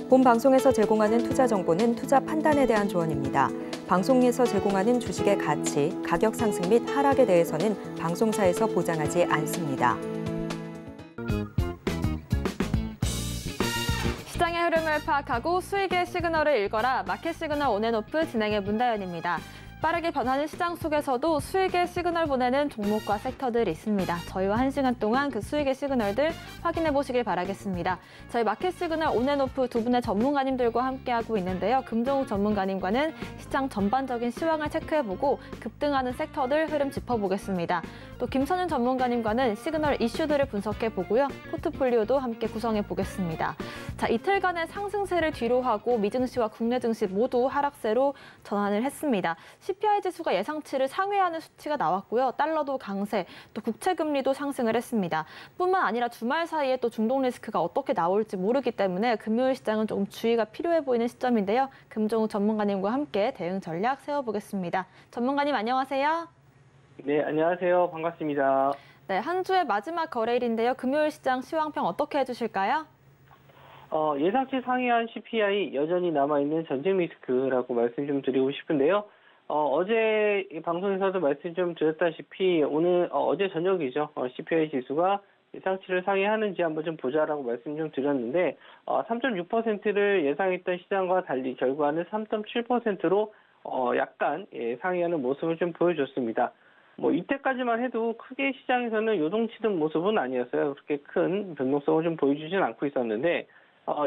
본 방송에서 제공하는 투자 정보는 투자 판단에 대한 조언입니다. 방송에서 제공하는 주식의 가치, 가격 상승 및 하락에 대해서는 방송사에서 보장하지 않습니다. 시장의 흐름을 파악하고 수익의 시그널을 읽어라. 마켓 시그널 온앤오프 진행의 문다연입니다. 빠르게 변하는 시장 속에서도 수익의 시그널 보내는 종목과 섹터들이 있습니다. 저희와 1시간 동안 그 수익의 시그널들 확인해 보시길 바라겠습니다. 저희 마켓 시그널 온앤오프 두 분의 전문가님들과 함께하고 있는데요. 금정욱 전문가님과는 시장 전반적인 시황을 체크해보고 급등하는 섹터들 흐름 짚어보겠습니다. 또 김선윤 전문가님과는 시그널 이슈들을 분석해보고요. 포트폴리오도 함께 구성해보겠습니다. 자, 이틀간의 상승세를 뒤로하고 미증시와 국내 증시 모두 하락세로 전환을 했습니다. CPI 지수가 예상치를 상회하는 수치가 나왔고요. 달러도 강세, 또 국채금리도 상승을 했습니다. 뿐만 아니라 주말 사이에 또 중동 리스크가 어떻게 나올지 모르기 때문에 금요일 시장은 조금 주의가 필요해 보이는 시점인데요. 금정욱 전문가님과 함께 대응 전략 세워보겠습니다. 전문가님 안녕하세요. 네, 안녕하세요. 반갑습니다. 네, 한 주의 마지막 거래일인데요. 금요일 시장 시황평 어떻게 해주실까요? 예상치 상회한 CPI 여전히 남아있는 전쟁 리스크라고 말씀 좀 드리고 싶은데요. 어제 방송에서도 말씀 좀 드렸다시피 오늘 어제 저녁이죠. CPI 지수가 예상치를 상회하는지 한번 좀 보자라고 말씀 좀 드렸는데 3.6%를 예상했던 시장과 달리 결과는 3.7%로 약간 상회하는 모습을 좀 보여줬습니다. 이때까지만 해도 크게 시장에서는 요동치는 모습은 아니었어요. 그렇게 큰 변동성을 좀 보여주지는 않고 있었는데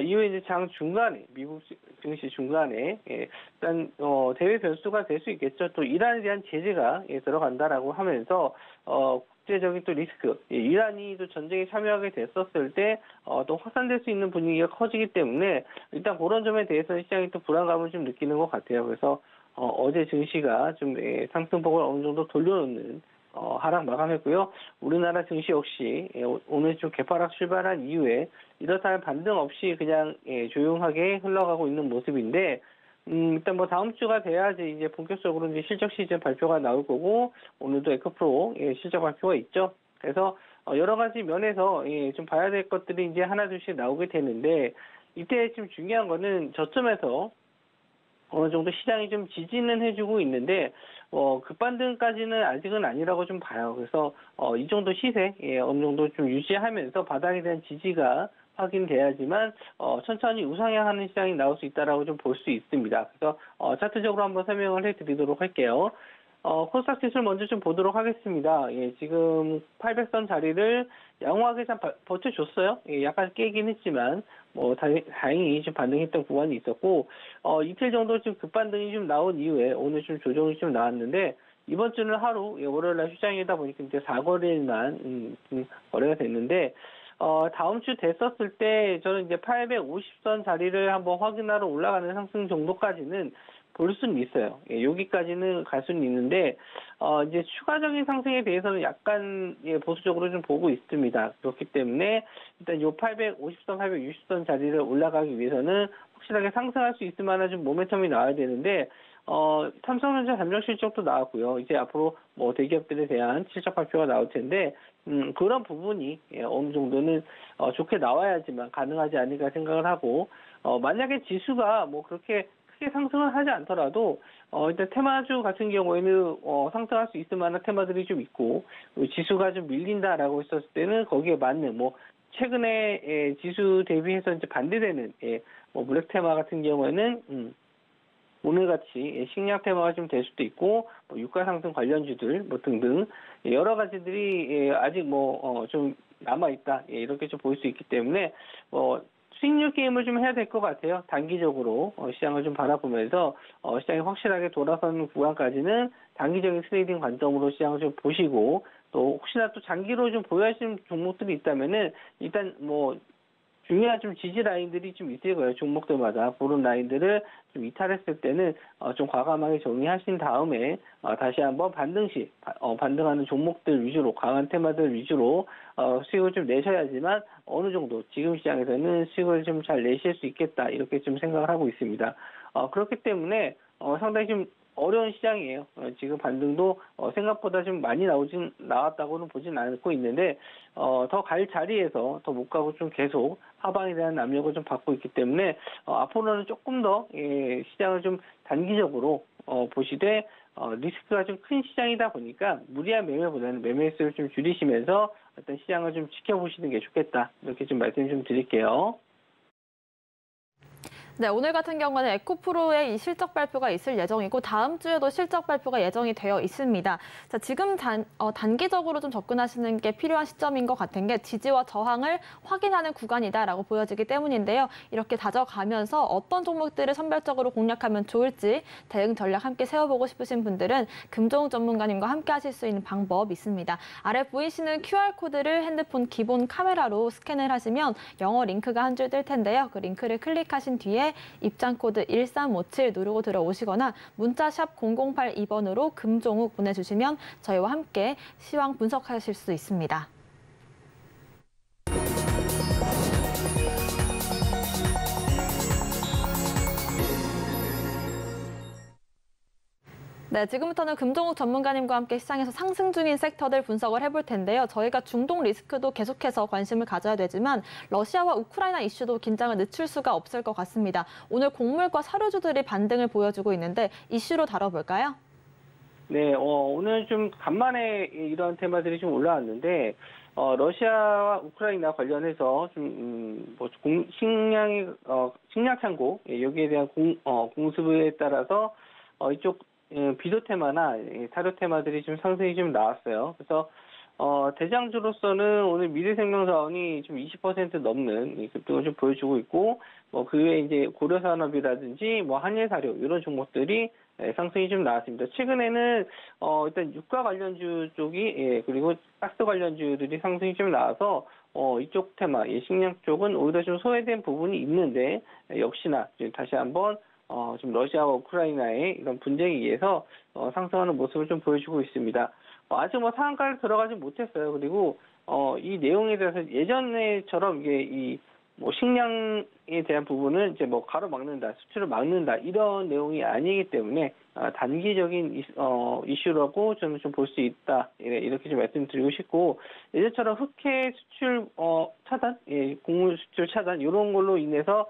이후에 이제 장 중간에 미국 증시 중간에 일단 대외 변수가 될 수 있겠죠. 또 이란에 대한 제재가 들어간다라고 하면서 국제적인 또 리스크, 이란이 또 전쟁에 참여하게 됐었을 때 또 확산될 수 있는 분위기가 커지기 때문에 일단 그런 점에 대해서는 시장이 또 불안감을 좀 느끼는 것 같아요. 그래서 어제 증시가 좀 상승폭을 어느 정도 돌려놓는 하락 마감했고요. 우리나라 증시 역시 오늘 좀 개파락 출발한 이후에 이렇다면 반등 없이 그냥 조용하게 흘러가고 있는 모습인데 일단 다음 주가 돼야지 이제 본격적으로 이제 실적 시즌 발표가 나올 거고 오늘도 에코프로 실적 발표가 있죠. 그래서 여러 가지 면에서 좀 봐야 될 것들이 이제 하나둘씩 나오게 되는데 이때 지금 중요한 거는 저점에서 어느 정도 시장이 좀 지지는 해주고 있는데 급반등까지는 아직은 아니라고 좀 봐요. 그래서 이 정도 시세 어느 정도 좀 유지하면서 바닥에 대한 지지가 확인돼야지만 천천히 우상향하는 시장이 나올 수 있다라고 좀 볼 수 있습니다. 그래서 차트적으로 한번 설명을 해드리도록 할게요. 코스닥 지수를 먼저 좀 보도록 하겠습니다. 지금 800선 자리를 양호하게 잘 버텨줬어요. 약간 깨긴 했지만 다행히 좀 반등했던 구간이 있었고 이틀 정도 좀 급반등이 좀 나온 이후에 오늘 좀 조정이 좀 나왔는데 이번 주는 하루 월요일날 휴장이다 보니까 이제 4거래일만 거래가 됐는데 다음 주 됐었을 때 저는 이제 850선 자리를 한번 확인하러 올라가는 상승 정도까지는 볼 수는 있어요. 여기까지는 갈 수는 있는데 이제 추가적인 상승에 대해서는 약간 보수적으로 좀 보고 있습니다. 그렇기 때문에 일단 요 850선, 860선 자리를 올라가기 위해서는 확실하게 상승할 수 있을 만한 좀 모멘텀이 나와야 되는데 삼성전자 잠정 실적도 나왔고요. 이제 앞으로 대기업들에 대한 실적 발표가 나올 텐데 그런 부분이 어느 정도는 좋게 나와야지만 가능하지 않을까 생각을 하고 만약에 지수가 그렇게 크게 상승을 하지 않더라도 일단 테마주 같은 경우에는 상승할 수 있을 만한 테마들이 좀 있고 지수가 좀 밀린다라고 했었을 때는 거기에 맞는 최근에 지수 대비해서 이제 반대되는 블랙 테마 같은 경우에는 오늘같이 식량 테마가 좀 될 수도 있고 유가 상승 관련주들 등등 여러 가지들이 아직 좀 남아 있다 이렇게 좀 볼 수 있기 때문에 수익률 게임을 좀 해야 될 것 같아요. 단기적으로 시장을 좀 바라보면서 시장이 확실하게 돌아서는 구간까지는 단기적인 트레이딩 관점으로 시장을 좀 보시고 또 혹시나 또 장기로 좀 보유하시는 종목들이 있다면은 일단 중요한 좀 지지 라인들이 좀 있을 거예요. 종목들마다 그런 라인들을 좀 이탈했을 때는 좀 과감하게 정리하신 다음에 다시 한번 반등시 반등하는 종목들 위주로 강한 테마들 위주로 수익을 좀 내셔야지만 어느 정도 지금 시장에서는 수익을 좀 잘 내실 수 있겠다 이렇게 좀 생각을 하고 있습니다. 그렇기 때문에 상당히 좀 어려운 시장이에요. 지금 반등도 생각보다 좀 많이 나왔다고는 보진 않고 있는데 더 갈 자리에서 더 못 가고 좀 계속 하방에 대한 압력을 좀 받고 있기 때문에 앞으로는 조금 더 시장을 좀 단기적으로 보시되 리스크가 좀 큰 시장이다 보니까 무리한 매매보다는 매매 수를 좀 줄이시면서 어떤 시장을 좀 지켜보시는 게 좋겠다 이렇게 좀 말씀 좀 드릴게요. 네, 오늘 같은 경우는 에코프로의 이 실적 발표가 있을 예정이고 다음 주에도 실적 발표가 예정이 되어 있습니다. 자, 지금 단기적으로 좀 접근하시는 게 필요한 시점인 것 같은 게 지지와 저항을 확인하는 구간이다라고 보여지기 때문인데요. 이렇게 다져가면서 어떤 종목들을 선별적으로 공략하면 좋을지 대응 전략 함께 세워보고 싶으신 분들은 금종욱 전문가님과 함께 하실 수 있는 방법 있습니다. 아래 보이시는 QR코드를 핸드폰 기본 카메라로 스캔을 하시면 영어 링크가 한 줄 뜰 텐데요. 그 링크를 클릭하신 뒤에 입장 코드 1357 누르고 들어오시거나 문자 샵 0082번으로 금종욱 보내주시면 저희와 함께 시황 분석하실 수 있습니다. 네, 지금부터는 금종욱 전문가님과 함께 시장에서 상승 중인 섹터들 분석을 해볼 텐데요. 저희가 중동 리스크도 계속해서 관심을 가져야 되지만 러시아와 우크라이나 이슈도 긴장을 늦출 수가 없을 것 같습니다. 오늘 곡물과 사료주들이 반등을 보여주고 있는데 이슈로 다뤄볼까요? 네, 오늘 좀 간만에 이런 테마들이 좀 올라왔는데 러시아와 우크라이나 관련해서 좀 식량 창고 여기에 대한 공습에 따라서 이쪽 비료 테마나 사료 테마들이 좀 상승이 좀 나왔어요. 그래서 대장주로서는 오늘 미래생명자원이 좀 20% 넘는 급등을 좀 보여주고 있고, 그 외에 이제 고려산업이라든지 한일사료 이런 종목들이 상승이 좀 나왔습니다. 최근에는 일단 유가 관련주 쪽이 그리고 가스 관련주들이 상승이 좀 나와서 이쪽 테마, 식량 쪽은 오히려 좀 소외된 부분이 있는데 역시나 다시 한번 좀 러시아와 우크라이나의 이런 분쟁에 의해서 상승하는 모습을 좀 보여주고 있습니다. 아직 상한가를 들어가지 못했어요. 그리고 이 내용에 대해서 예전에처럼 이게 식량에 대한 부분은 이제 가로막는다, 수출을 막는다 이런 내용이 아니기 때문에 단기적인 이슈라고 저는 좀 볼 수 있다 이렇게 좀 말씀드리고 싶고, 예전처럼 흑해 수출 차단, 곡물 수출 차단 이런 걸로 인해서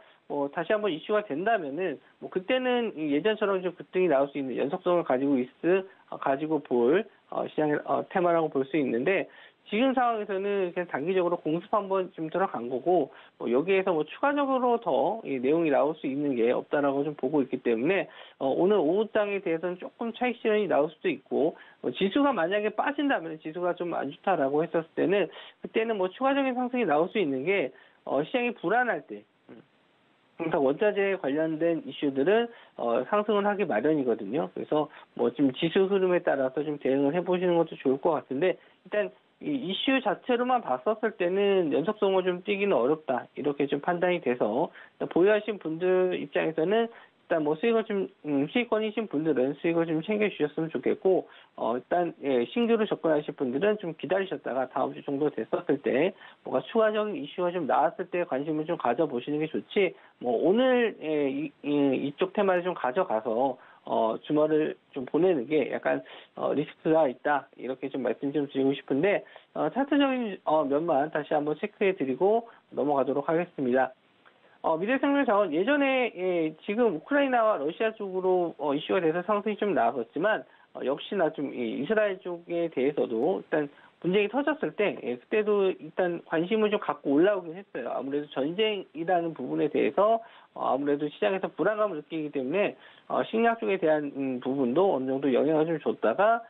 다시 한번 이슈가 된다면은 그때는 예전처럼 좀 급등이 나올 수 있는 연속성을 가지고 볼 시장의 테마라고 볼 수 있는데, 지금 상황에서는 그냥 단기적으로 공습 한번 좀 들어간 거고 여기에서 추가적으로 더 내용이 나올 수 있는 게 없다라고 좀 보고 있기 때문에 오늘 오후장에 대해서는 조금 차익 실현이 나올 수도 있고, 지수가 만약에 빠진다면 지수가 좀 안 좋다라고 했었을 때는 그때는 추가적인 상승이 나올 수 있는 게 시장이 불안할 때. 항상 원자재 관련된 이슈들은 상승을 하기 마련이거든요. 그래서 지금 지수 흐름에 따라서 좀 대응을 해보시는 것도 좋을 것 같은데, 일단 이 이슈 자체로만 봤었을 때는 연속성을 좀 띄기는 어렵다 이렇게 좀 판단이 돼서 보유하신 분들 입장에서는 일단 수익을 좀 수익권이신 분들은 수익을 좀 챙겨 주셨으면 좋겠고, 일단 신규로 접근하실 분들은 좀 기다리셨다가 다음 주 정도 됐었을 때 뭔가 추가적인 이슈가 좀 나왔을 때 관심을 좀 가져보시는 게 좋지, 오늘 이쪽 테마를 좀 가져가서 주말을 좀 보내는 게 약간 리스크가 있다 이렇게 좀 말씀 좀 드리고 싶은데, 차트적인 면만 다시 한번 체크해 드리고 넘어가도록 하겠습니다. 미래생명자원 예전에 지금 우크라이나와 러시아 쪽으로 이슈가 돼서 상승이 좀 나왔었지만 역시나 좀 이스라엘 쪽에 대해서도 일단 분쟁이 터졌을 때 그때도 일단 관심을 좀 갖고 올라오긴 했어요. 아무래도 전쟁이라는 부분에 대해서 아무래도 시장에서 불안감을 느끼기 때문에 식량 쪽에 대한 부분도 어느 정도 영향을 좀 줬다가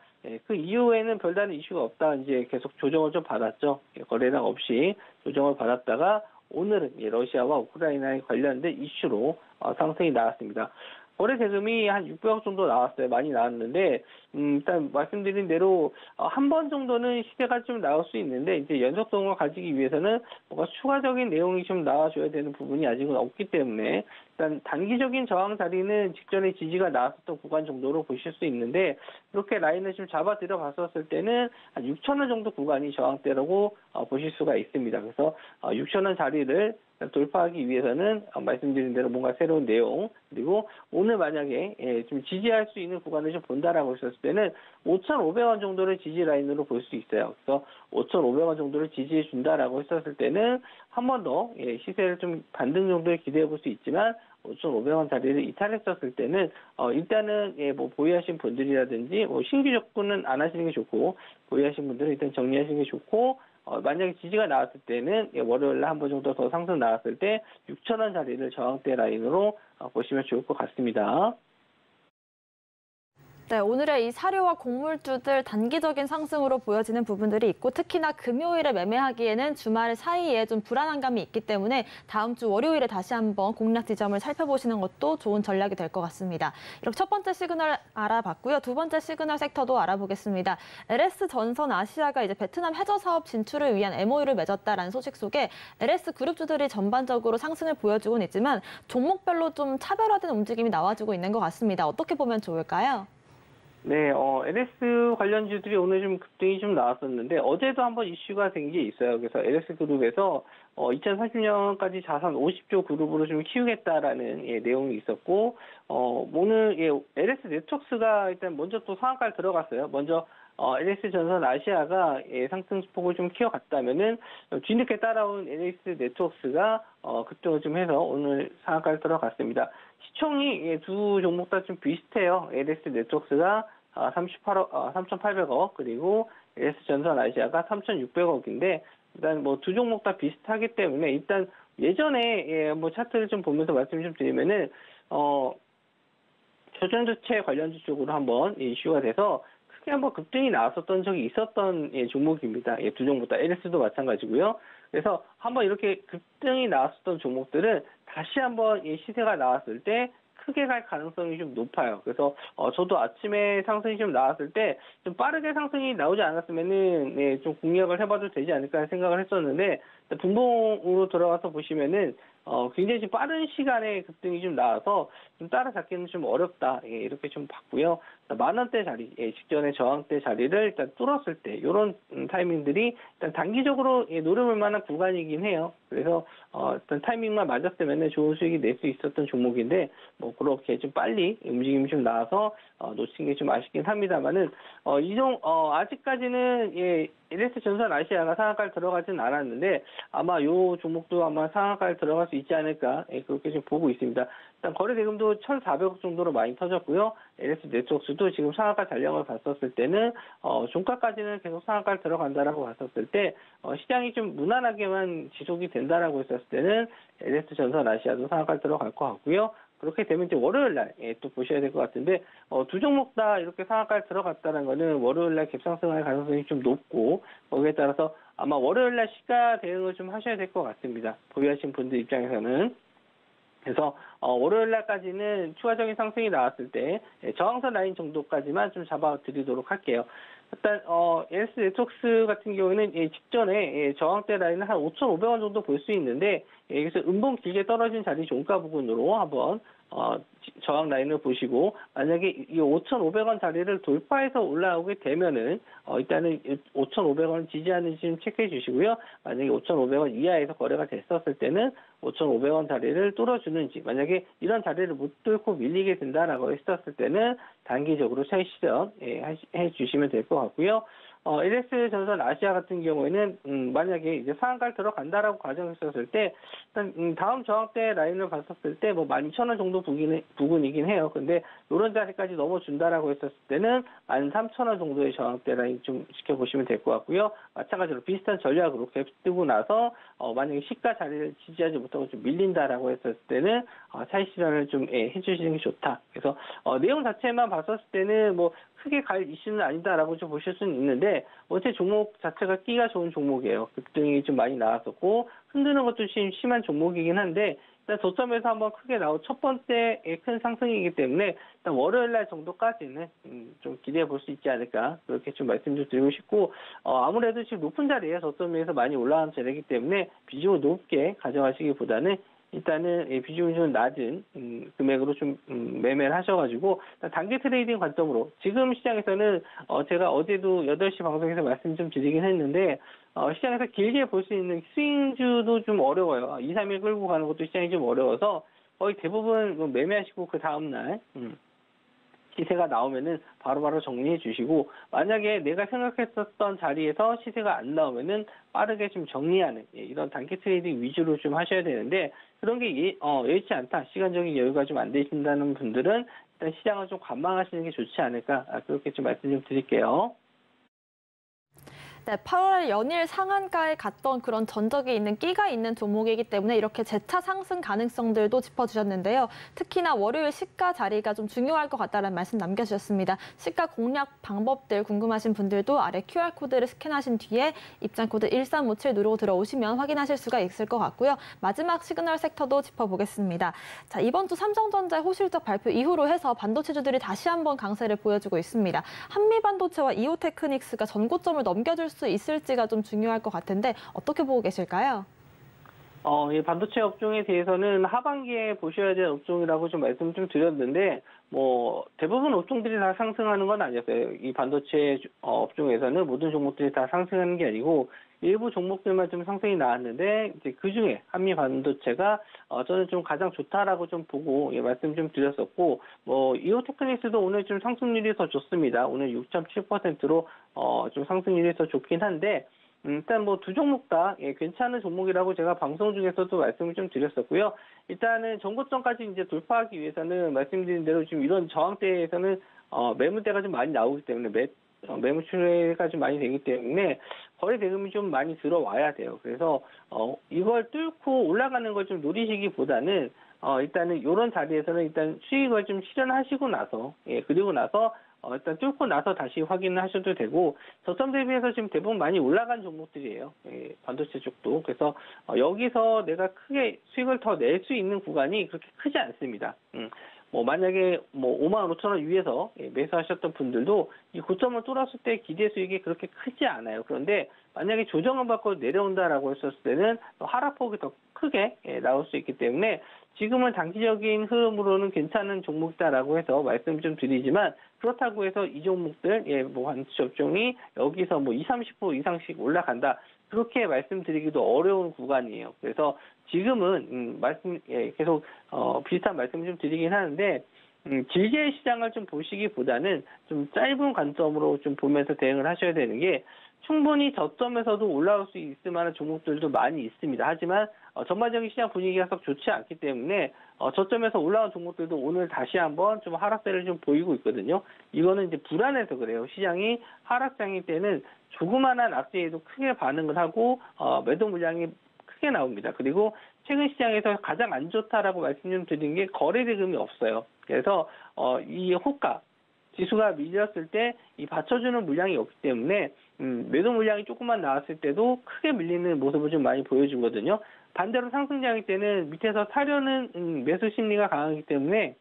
그 이후에는 별다른 이슈가 없다 이제 계속 조정을 좀 받았죠. 거래량 없이 조정을 받았다가 오늘은 러시아와 우크라이나에 관련된 이슈로 상승이 나왔습니다. 거래 대금이 한 600억 정도 나왔어요. 많이 나왔는데 일단 말씀드린 대로 한 번 정도는 시세가 좀 나올 수 있는데 이제 연속성을 가지기 위해서는 뭔가 추가적인 내용이 좀 나와줘야 되는 부분이 아직은 없기 때문에 일단 단기적인 저항 자리는 직전에 지지가 나왔었던 구간 정도로 보실 수 있는데 이렇게 라인을 좀 잡아 들어봤었을 때는 한 6,000원 정도 구간이 저항대라고 보실 수가 있습니다. 그래서 6,000원 자리를 돌파하기 위해서는 말씀드린 대로 뭔가 새로운 내용 그리고 오늘 만약에 좀 지지할 수 있는 구간을 좀 본다라고 했었을 때는 5,500원 정도를 지지 라인으로 볼 수 있어요. 그래서 5,500원 정도를 지지해 준다라고 했었을 때는 한 번 더 시세를 좀 반등 정도를 기대해 볼 수 있지만 5,500원 자리를 이탈했었을 때는 일단은 뭐 보유하신 분들이라든지 뭐 신규 접근은 안 하시는 게 좋고 보유하신 분들은 일단 정리하시는 게 좋고 만약에 지지가 나왔을 때는 월요일에 한 번 정도 더 상승 나왔을 때 6,000원 자리를 저항대 라인으로 보시면 좋을 것 같습니다. 네, 오늘의 이 사료와 곡물주들 단기적인 상승으로 보여지는 부분들이 있고 특히나 금요일에 매매하기에는 주말 사이에 좀 불안한 감이 있기 때문에 다음 주 월요일에 다시 한번 공략 지점을 살펴보시는 것도 좋은 전략이 될 것 같습니다. 이렇게 첫 번째 시그널 알아봤고요. 두 번째 시그널 섹터도 알아보겠습니다. LS 전선 아시아가 이제 베트남 해저 사업 진출을 위한 MOU를 맺었다라는 소식 속에 LS 그룹주들이 전반적으로 상승을 보여주고는 있지만 종목별로 좀 차별화된 움직임이 나와주고 있는 것 같습니다. 어떻게 보면 좋을까요? 네, LS 관련주들이 오늘 좀 급등이 좀 나왔었는데 어제도 한번 이슈가 된 게 있어요. 그래서 LS 그룹에서 2030년까지 자산 50조 그룹으로 좀 키우겠다라는 내용이 있었고 오늘 LS 네트워크스가 일단 먼저 또 상한가를 들어갔어요. 먼저 LS 전선 아시아가 상승폭을 좀 키워갔다면은 뒤늦게 따라온 LS 네트워크스가 급등을 좀 해서 오늘 상한가를 들어갔습니다. 시총이 두 종목 다 좀 비슷해요. LS 네트워크스가 3,800억 그리고 LS 전선 아시아가 3,600억인데 일단 뭐 두 종목 다 비슷하기 때문에 일단 예전에 뭐 차트를 좀 보면서 말씀 좀 드리면은 저전도체 관련주 쪽으로 한번 이슈가 돼서 크게 한번 급등이 나왔었던 적이 있었던 종목입니다. 두 종목 다 LS도 마찬가지고요. 그래서 한번 이렇게 급등이 나왔었던 종목들은 다시 한번 시세가 나왔을 때 크게 갈 가능성이 좀 높아요. 그래서 저도 아침에 상승이 좀 나왔을 때 좀 빠르게 상승이 나오지 않았으면은 좀 공략을 해봐도 되지 않을까 생각을 했었는데 분봉으로 들어가서 보시면은 굉장히 좀 빠른 시간에 급등이 좀 나와서 좀 따라잡기는 좀 어렵다 이렇게 좀 봤고요. 10,000원대 자리 직전에 저항대 자리를 일단 뚫었을 때 이런 타이밍들이 일단 단기적으로 노려볼 만한 구간이긴 해요. 그래서 일단 타이밍만 맞았으면 좋은 수익이 낼 수 있었던 종목인데 뭐 그렇게 좀 빨리 움직임이 좀 나와서 놓친 게 좀 아쉽긴 합니다만은 아직까지는 LS 전선 아시아가 상한가를 들어가지는 않았는데 아마 요 종목도 아마 상한가를 들어갈 수 있지 않을까 그렇게 좀 보고 있습니다. 일단 거래 대금도 1,400억 정도로 많이 터졌고요. LS 네트워크스도 지금 상한가 잔량을 봤었을 때는 종가까지는 계속 상한가를 들어간다라고 봤었을 때 시장이 좀 무난하게만 지속이 된다라고 했었을 때는 LS 전선 아시아도 상한가를 들어갈 것 같고요. 그렇게 되면 이제 월요일 날 또 보셔야 될 것 같은데 두 종목 다 이렇게 상한가를 들어갔다는 거는 월요일 날 갭상승할 가능성이 좀 높고 거기에 따라서 아마 월요일 날 시가 대응을 좀 하셔야 될 것 같습니다. 보유하신 분들 입장에서는. 그래서 월요일 날까지는 추가적인 상승이 나왔을 때 저항선 라인 정도까지만 좀 잡아드리도록 할게요. 일단 LS 네트워크스 같은 경우에는 직전에 저항대 라인은 한 5,500원 정도 볼 수 있는데 여기서 음봉 길게 떨어진 자리 종가 부분으로 한번 저항 라인을 보시고 만약에 이 5,500원 자리를 돌파해서 올라오게 되면은 일단은 5,500원 지지하는지 좀 체크해 주시고요. 만약에 5,500원 이하에서 거래가 됐었을 때는 5,500원 자리를 뚫어주는지 만약에 이런 자리를 못 뚫고 밀리게 된다라고 했었을 때는 단기적으로 차익 실현 해 주시면 될 것 같고요. LS 전선 아시아 같은 경우에는 만약에 이제 상한가를 들어간다라고 가정했었을 때 일단 다음 저항대 라인을 봤었을 때 뭐 12,000원 정도 부근이긴 해요. 근데 이런 자리까지 넘어준다라고 했었을 때는 13,000원 정도의 저항대 라인 좀 지켜보시면 될 것 같고요. 마찬가지로 비슷한 전략으로 갭 뜨고 나서 만약에 시가 자리를 지지하지 못하고 좀 밀린다라고 했었을 때는 차익 실현을 좀 해주시는 게 좋다. 그래서 내용 자체만 봤었을 때는 뭐 크게 갈 이슈는 아니다라고 좀 보실 수는 있는데 있는데 어제 종목 자체가 끼가 좋은 종목이에요. 급등이 좀 많이 나왔었고 흔드는 것도 심한 종목이긴 한데 일단 저점에서 한번 크게 나온 첫 번째의 큰 상승이기 때문에 일단 월요일 날 정도까지는 좀 기대해 볼 수 있지 않을까 그렇게 좀 말씀 좀 드리고 싶고 아무래도 지금 높은 자리에 저점에서 많이 올라간 자리이기 때문에 비중을 높게 가져가시기보다는 일단은 비중이 좀 낮은 금액으로 좀 매매를 하셔가지고 단기 트레이딩 관점으로 지금 시장에서는 제가 어제도 8시 방송에서 말씀 좀 드리긴 했는데 시장에서 길게 볼 수 있는 스윙주도 좀 어려워요. 2, 3일 끌고 가는 것도 시장이 좀 어려워서 거의 대부분 매매하시고 그 다음날 시세가 나오면은 바로바로 정리해 주시고 만약에 내가 생각했었던 자리에서 시세가 안 나오면은 빠르게 좀 정리하는 이런 단기 트레이딩 위주로 좀 하셔야 되는데 그런 게 여의치 않다. 시간적인 여유가 좀 안 되신다는 분들은 일단 시장을 좀 관망하시는 게 좋지 않을까 그렇게 좀 말씀 좀 드릴게요. 네, 8월 연일 상한가에 갔던 그런 전적이 있는 끼가 있는 종목이기 때문에 이렇게 재차 상승 가능성들도 짚어주셨는데요. 특히나 월요일 시가 자리가 좀 중요할 것 같다는 말씀 남겨주셨습니다. 시가 공략 방법들 궁금하신 분들도 아래 QR코드를 스캔하신 뒤에 입장코드 1357 누르고 들어오시면 확인하실 수가 있을 것 같고요. 마지막 시그널 섹터도 짚어보겠습니다. 자, 이번 주 삼성전자의 호실적 발표 이후로 해서 반도체주들이 다시 한번 강세를 보여주고 있습니다. 한미반도체와 이오테크닉스가 전고점을 넘겨줄 수 있을지가 좀 중요할 것 같은데 어떻게 보고 계실까요? 이 반도체 업종에 대해서는 하반기에 보셔야 될 업종이라고 좀 말씀 좀 드렸는데 대부분 업종들이 다 상승하는 건 아니었어요. 이 반도체 업종에서는 모든 종목들이 다 상승하는 게 아니고 일부 종목들만 좀 상승이 나왔는데 이제 그 중에 한미 반도체가 저는 좀 가장 좋다라고 좀 보고 말씀 좀 드렸었고 이오테크닉스도 오늘 좀 상승률이 더 좋습니다. 오늘 6.7%로 좀 상승률이 더 좋긴 한데 일단 두 종목 다 괜찮은 종목이라고 제가 방송 중에서도 말씀을 좀 드렸었고요. 일단은 전고점까지 이제 돌파하기 위해서는 말씀드린 대로 지금 이런 저항대에서는 매물대가 좀 많이 나오기 때문에 매물출회가 좀 많이 되기 때문에 거래 대금이 좀 많이 들어와야 돼요. 그래서 이걸 뚫고 올라가는 걸 좀 노리시기보다는 일단은 이런 자리에서는 일단 수익을 좀 실현하시고 나서 그리고 나서 일단 뚫고 나서 다시 확인을 하셔도 되고 저점 대비해서 지금 대부분 많이 올라간 종목들이에요. 반도체 쪽도. 그래서 여기서 내가 크게 수익을 더 낼 수 있는 구간이 그렇게 크지 않습니다. 만약에 55,000원 위에서 매수하셨던 분들도 이 고점을 뚫었을 때 기대 수익이 그렇게 크지 않아요. 그런데 만약에 조정을 받고 내려온다라고 했었을 때는 하락폭이 더 크게 나올 수 있기 때문에 지금은 단기적인 흐름으로는 괜찮은 종목이다라고 해서 말씀 좀 드리지만 그렇다고 해서 이 종목들 반도체 업종이 여기서 20, 30% 이상씩 올라간다. 그렇게 말씀드리기도 어려운 구간이에요. 그래서 지금은 계속 비슷한 말씀 좀 드리긴 하는데 길게 시장을 좀 보시기보다는 좀 짧은 관점으로 좀 보면서 대응을 하셔야 되는 게 충분히 저점에서도 올라올 수 있을 만한 종목들도 많이 있습니다. 하지만 전반적인 시장 분위기가 썩 좋지 않기 때문에 저점에서 올라온 종목들도 오늘 다시 한번 좀 하락세를 좀 보이고 있거든요. 이거는 이제 불안해서 그래요. 시장이 하락장일 때는 조그마한 악재에도 크게 반응을 하고 매도 물량이 크게 나옵니다. 그리고 최근 시장에서 가장 안 좋다라고 말씀 좀 드린 게 거래 대금이 없어요. 그래서 이 호가 지수가 밀렸을 때 이 받쳐주는 물량이 없기 때문에 매도 물량이 조금만 나왔을 때도 크게 밀리는 모습을 좀 많이 보여주거든요. 반대로 상승장일 때는 밑에서 사려는 매수 심리가 강하기 때문에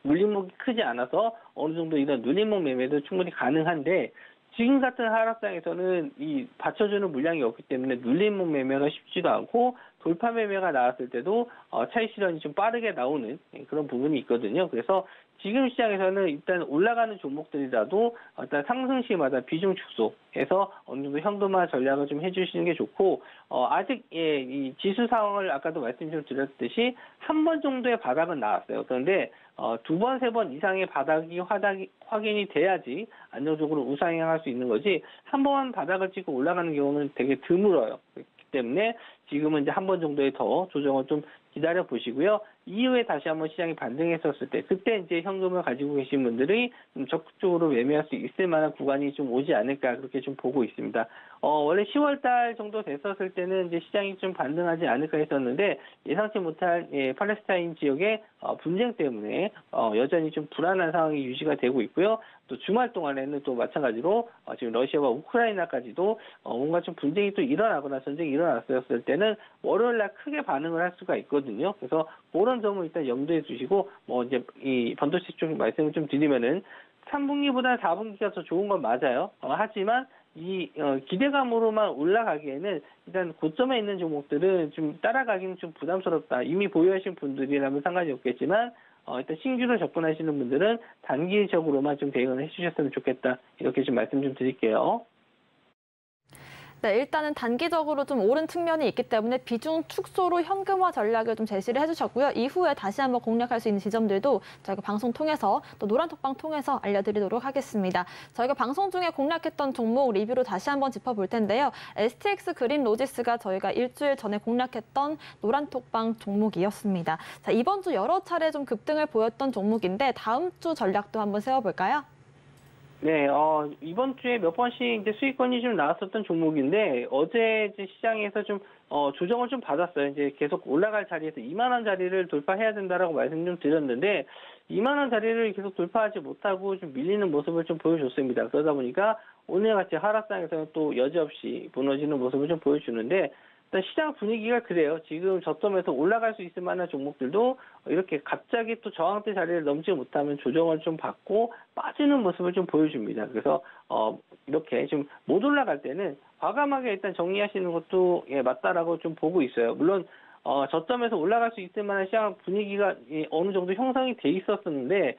눌림목이 크지 않아서 어느 정도 이런 눌림목 매매도 충분히 가능한데 지금 같은 하락장에서는 이 받쳐주는 물량이 없기 때문에 눌림목 매매가 쉽지도 않고 돌파 매매가 나왔을 때도 차익 실현이 좀 빠르게 나오는 그런 부분이 있거든요. 그래서 지금 시장에서는 일단 올라가는 종목들이라도 일단 상승 시마다 비중 축소해서 어느 정도 현금화 전략을 좀 해주시는 게 좋고 아직 이 지수 상황을 아까도 말씀 좀 드렸듯이 한 번 정도의 바닥은 나왔어요. 그런데 두 번, 세 번 이상의 바닥이 확인이 돼야지 안정적으로 우상향할 수 있는 거지 한 번 바닥을 찍고 올라가는 경우는 되게 드물어요. 그렇기 때문에 지금은 이제 한 번 정도의 더 조정을 좀 기다려 보시고요. 이후에 다시 한번 시장이 반등했었을 때 그때 이제 현금을 가지고 계신 분들이 좀 적극적으로 매매할 수 있을 만한 구간이 좀 오지 않을까 그렇게 좀 보고 있습니다. 원래 10월 달 정도 됐었을 때는 이제 시장이 좀 반등하지 않을까 했었는데 예상치 못한 팔레스타인 지역의 분쟁 때문에 여전히 좀 불안한 상황이 유지가 되고 있고요. 또 주말 동안에는 또 마찬가지로 지금 러시아와 우크라이나까지도 뭔가 좀 분쟁이 또 일어나거나 전쟁이 일어났었을 때는 월요일 날 크게 반응을 할 수가 있거든요. 그래서 그런 점을 일단 염두에 두시고 이제 이 반도체 쪽 말씀을 좀 드리면은 3분기보다는 4분기가 더 좋은 건 맞아요. 하지만 이 기대감으로만 올라가기에는 일단 고점에 있는 종목들은 좀 따라가기는 좀 부담스럽다. 이미 보유하신 분들이라면 상관이 없겠지만 일단 신규로 접근하시는 분들은 단기적으로만 좀 대응을 해주셨으면 좋겠다. 이렇게 좀 말씀 좀 드릴게요. 네, 일단은 단기적으로 좀 오른 측면이 있기 때문에 비중 축소로 현금화 전략을 좀 제시를 해주셨고요. 이후에 다시 한번 공략할 수 있는 지점들도 저희가 방송 통해서 또 노란톡방 통해서 알려드리도록 하겠습니다. 저희가 방송 중에 공략했던 종목 리뷰로 다시 한번 짚어볼 텐데요. STX 그린 로지스가 저희가 일주일 전에 공략했던 노란톡방 종목이었습니다. 자, 이번 주 여러 차례 좀 급등을 보였던 종목인데 다음 주 전략도 한번 세워볼까요? 네, 이번 주에 몇 번씩 이제 수익권이 좀 나왔었던 종목인데, 어제 이제 시장에서 좀, 조정을 좀 받았어요. 이제 계속 올라갈 자리에서 2만 원 자리를 돌파해야 된다라고 말씀 좀 드렸는데, 2만 원 자리를 계속 돌파하지 못하고 좀 밀리는 모습을 좀 보여줬습니다. 그러다 보니까 오늘 같이 하락장에서는 또 여지없이 무너지는 모습을 좀 보여주는데, 일단 시장 분위기가 그래요. 지금 저점에서 올라갈 수 있을 만한 종목들도 이렇게 갑자기 또 저항대 자리를 넘지 못하면 조정을 좀 받고 빠지는 모습을 좀 보여줍니다. 그래서 이렇게 좀 못 올라갈 때는 과감하게 일단 정리하시는 것도 맞다라고 좀 보고 있어요. 물론 저점에서 올라갈 수 있을 만한 시장 분위기가 어느 정도 형성이 돼 있었는데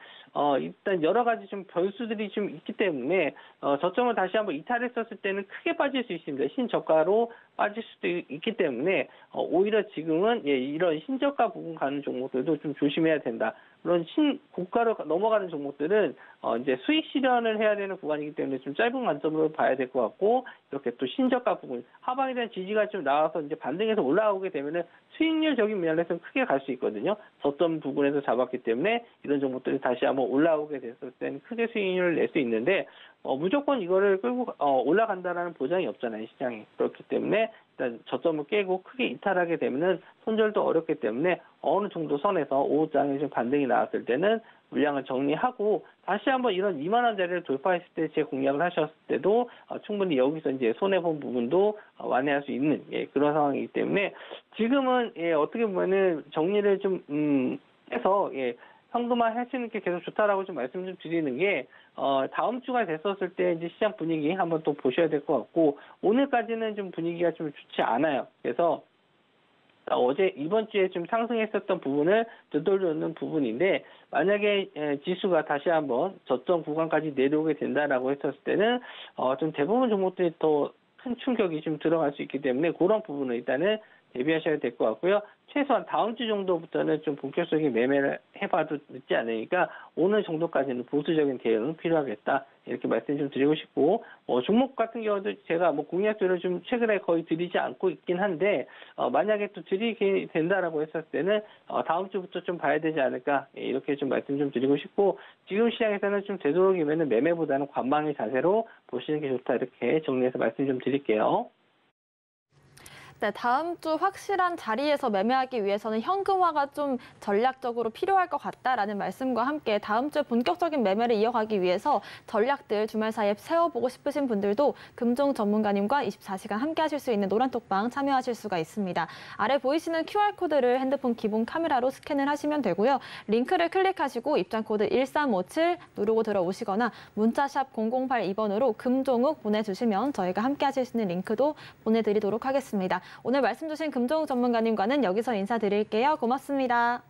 일단 여러 가지 좀 변수들이 좀 있기 때문에 저점을 다시 한번 이탈했었을 때는 크게 빠질 수 있습니다. 신저가로 빠질 수도 있기 때문에 오히려 지금은 이런 신저가 부분 가는 종목들도 좀 조심해야 된다. 물론 신고가로 넘어가는 종목들은 이제 수익 실현을 해야 되는 구간이기 때문에 좀 짧은 관점으로 봐야 될 것 같고, 이렇게 또 신저가 부분 하방에 대한 지지가 좀 나와서 이제 반등해서 올라오게 되면은 수익률적인 면에서는 크게 갈 수 있거든요. 저점 부분에서 잡았기 때문에 이런 종목들이 다시 한번 올라오게 됐을 때는 크게 수익률을 낼 수 있는데 무조건 이거를 끌고 올라간다라는 보장이 없잖아요, 시장이. 그렇기 때문에 일단 저점을 깨고 크게 이탈하게 되면은 손절도 어렵기 때문에 어느 정도 선에서 오후장에 좀 반등이 나왔을 때는 물량을 정리하고 다시 한번 이런 2만 원 자리를 돌파했을 때 제 공략을 하셨을 때도 충분히 여기서 이제 손해본 부분도 완화할 수 있는 그런 상황이기 때문에 지금은 어떻게 보면은 정리를 좀 해서 현금화 하시는 게 계속 좋다라고 좀 말씀 좀 드리는 게 다음 주가 됐었을 때 이제 시장 분위기 한번 또 보셔야 될 것 같고, 오늘까지는 좀 분위기가 좀 좋지 않아요. 그래서 어제 이번 주에 좀 상승했었던 부분을 되돌려놓는 부분인데, 만약에 지수가 다시 한번 저점 구간까지 내려오게 된다라고 했었을 때는 좀 대부분 종목들이 더 큰 충격이 좀 들어갈 수 있기 때문에 그런 부분을 일단은 대비하셔야 될 것 같고요. 최소한 다음 주 정도부터는 좀 본격적인 매매를 해봐도 늦지 않으니까 오늘 정도까지는 보수적인 대응은 필요하겠다. 이렇게 말씀 좀 드리고 싶고, 종목 같은 경우도 제가 공략들을 좀 최근에 거의 드리지 않고 있긴 한데, 만약에 또 드리게 된다라고 했을 때는, 다음 주부터 좀 봐야 되지 않을까. 이렇게 좀 말씀 좀 드리고 싶고, 지금 시장에서는 좀 되도록이면 매매보다는 관망의 자세로 보시는 게 좋다. 이렇게 정리해서 말씀 좀 드릴게요. 네, 다음 주 확실한 자리에서 매매하기 위해서는 현금화가 좀 전략적으로 필요할 것 같다라는 말씀과 함께 다음 주에 본격적인 매매를 이어가기 위해서 전략들 주말 사이에 세워보고 싶으신 분들도 금종 전문가님과 24시간 함께 하실 수 있는 노란톡방 참여하실 수가 있습니다. 아래 보이시는 QR코드를 핸드폰 기본 카메라로 스캔을 하시면 되고요. 링크를 클릭하시고 입장코드 1357 누르고 들어오시거나 문자샵 0082번으로 금종욱 보내주시면 저희가 함께 하실 수 있는 링크도 보내드리도록 하겠습니다. 오늘 말씀 주신 금종욱 전문가님과는 여기서 인사드릴게요. 고맙습니다.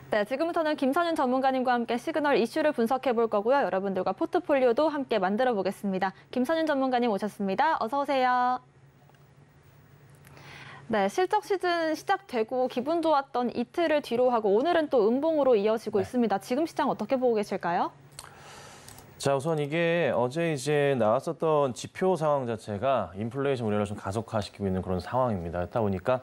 네, 지금부터는 김선윤 전문가님과 함께 시그널 이슈를 분석해 볼 거고요. 여러분들과 포트폴리오도 함께 만들어 보겠습니다. 김선윤 전문가님 오셨습니다. 어서 오세요. 네, 실적 시즌 시작되고 기분 좋았던 이틀을 뒤로 하고 오늘은 또 음봉으로 이어지고 있습니다. 지금 시장 어떻게 보고 계실까요? 자, 우선 이게 어제 이제 나왔었던 지표 상황 자체가 인플레이션 우려를 좀 가속화시키고 있는 그런 상황입니다. 그렇다 보니까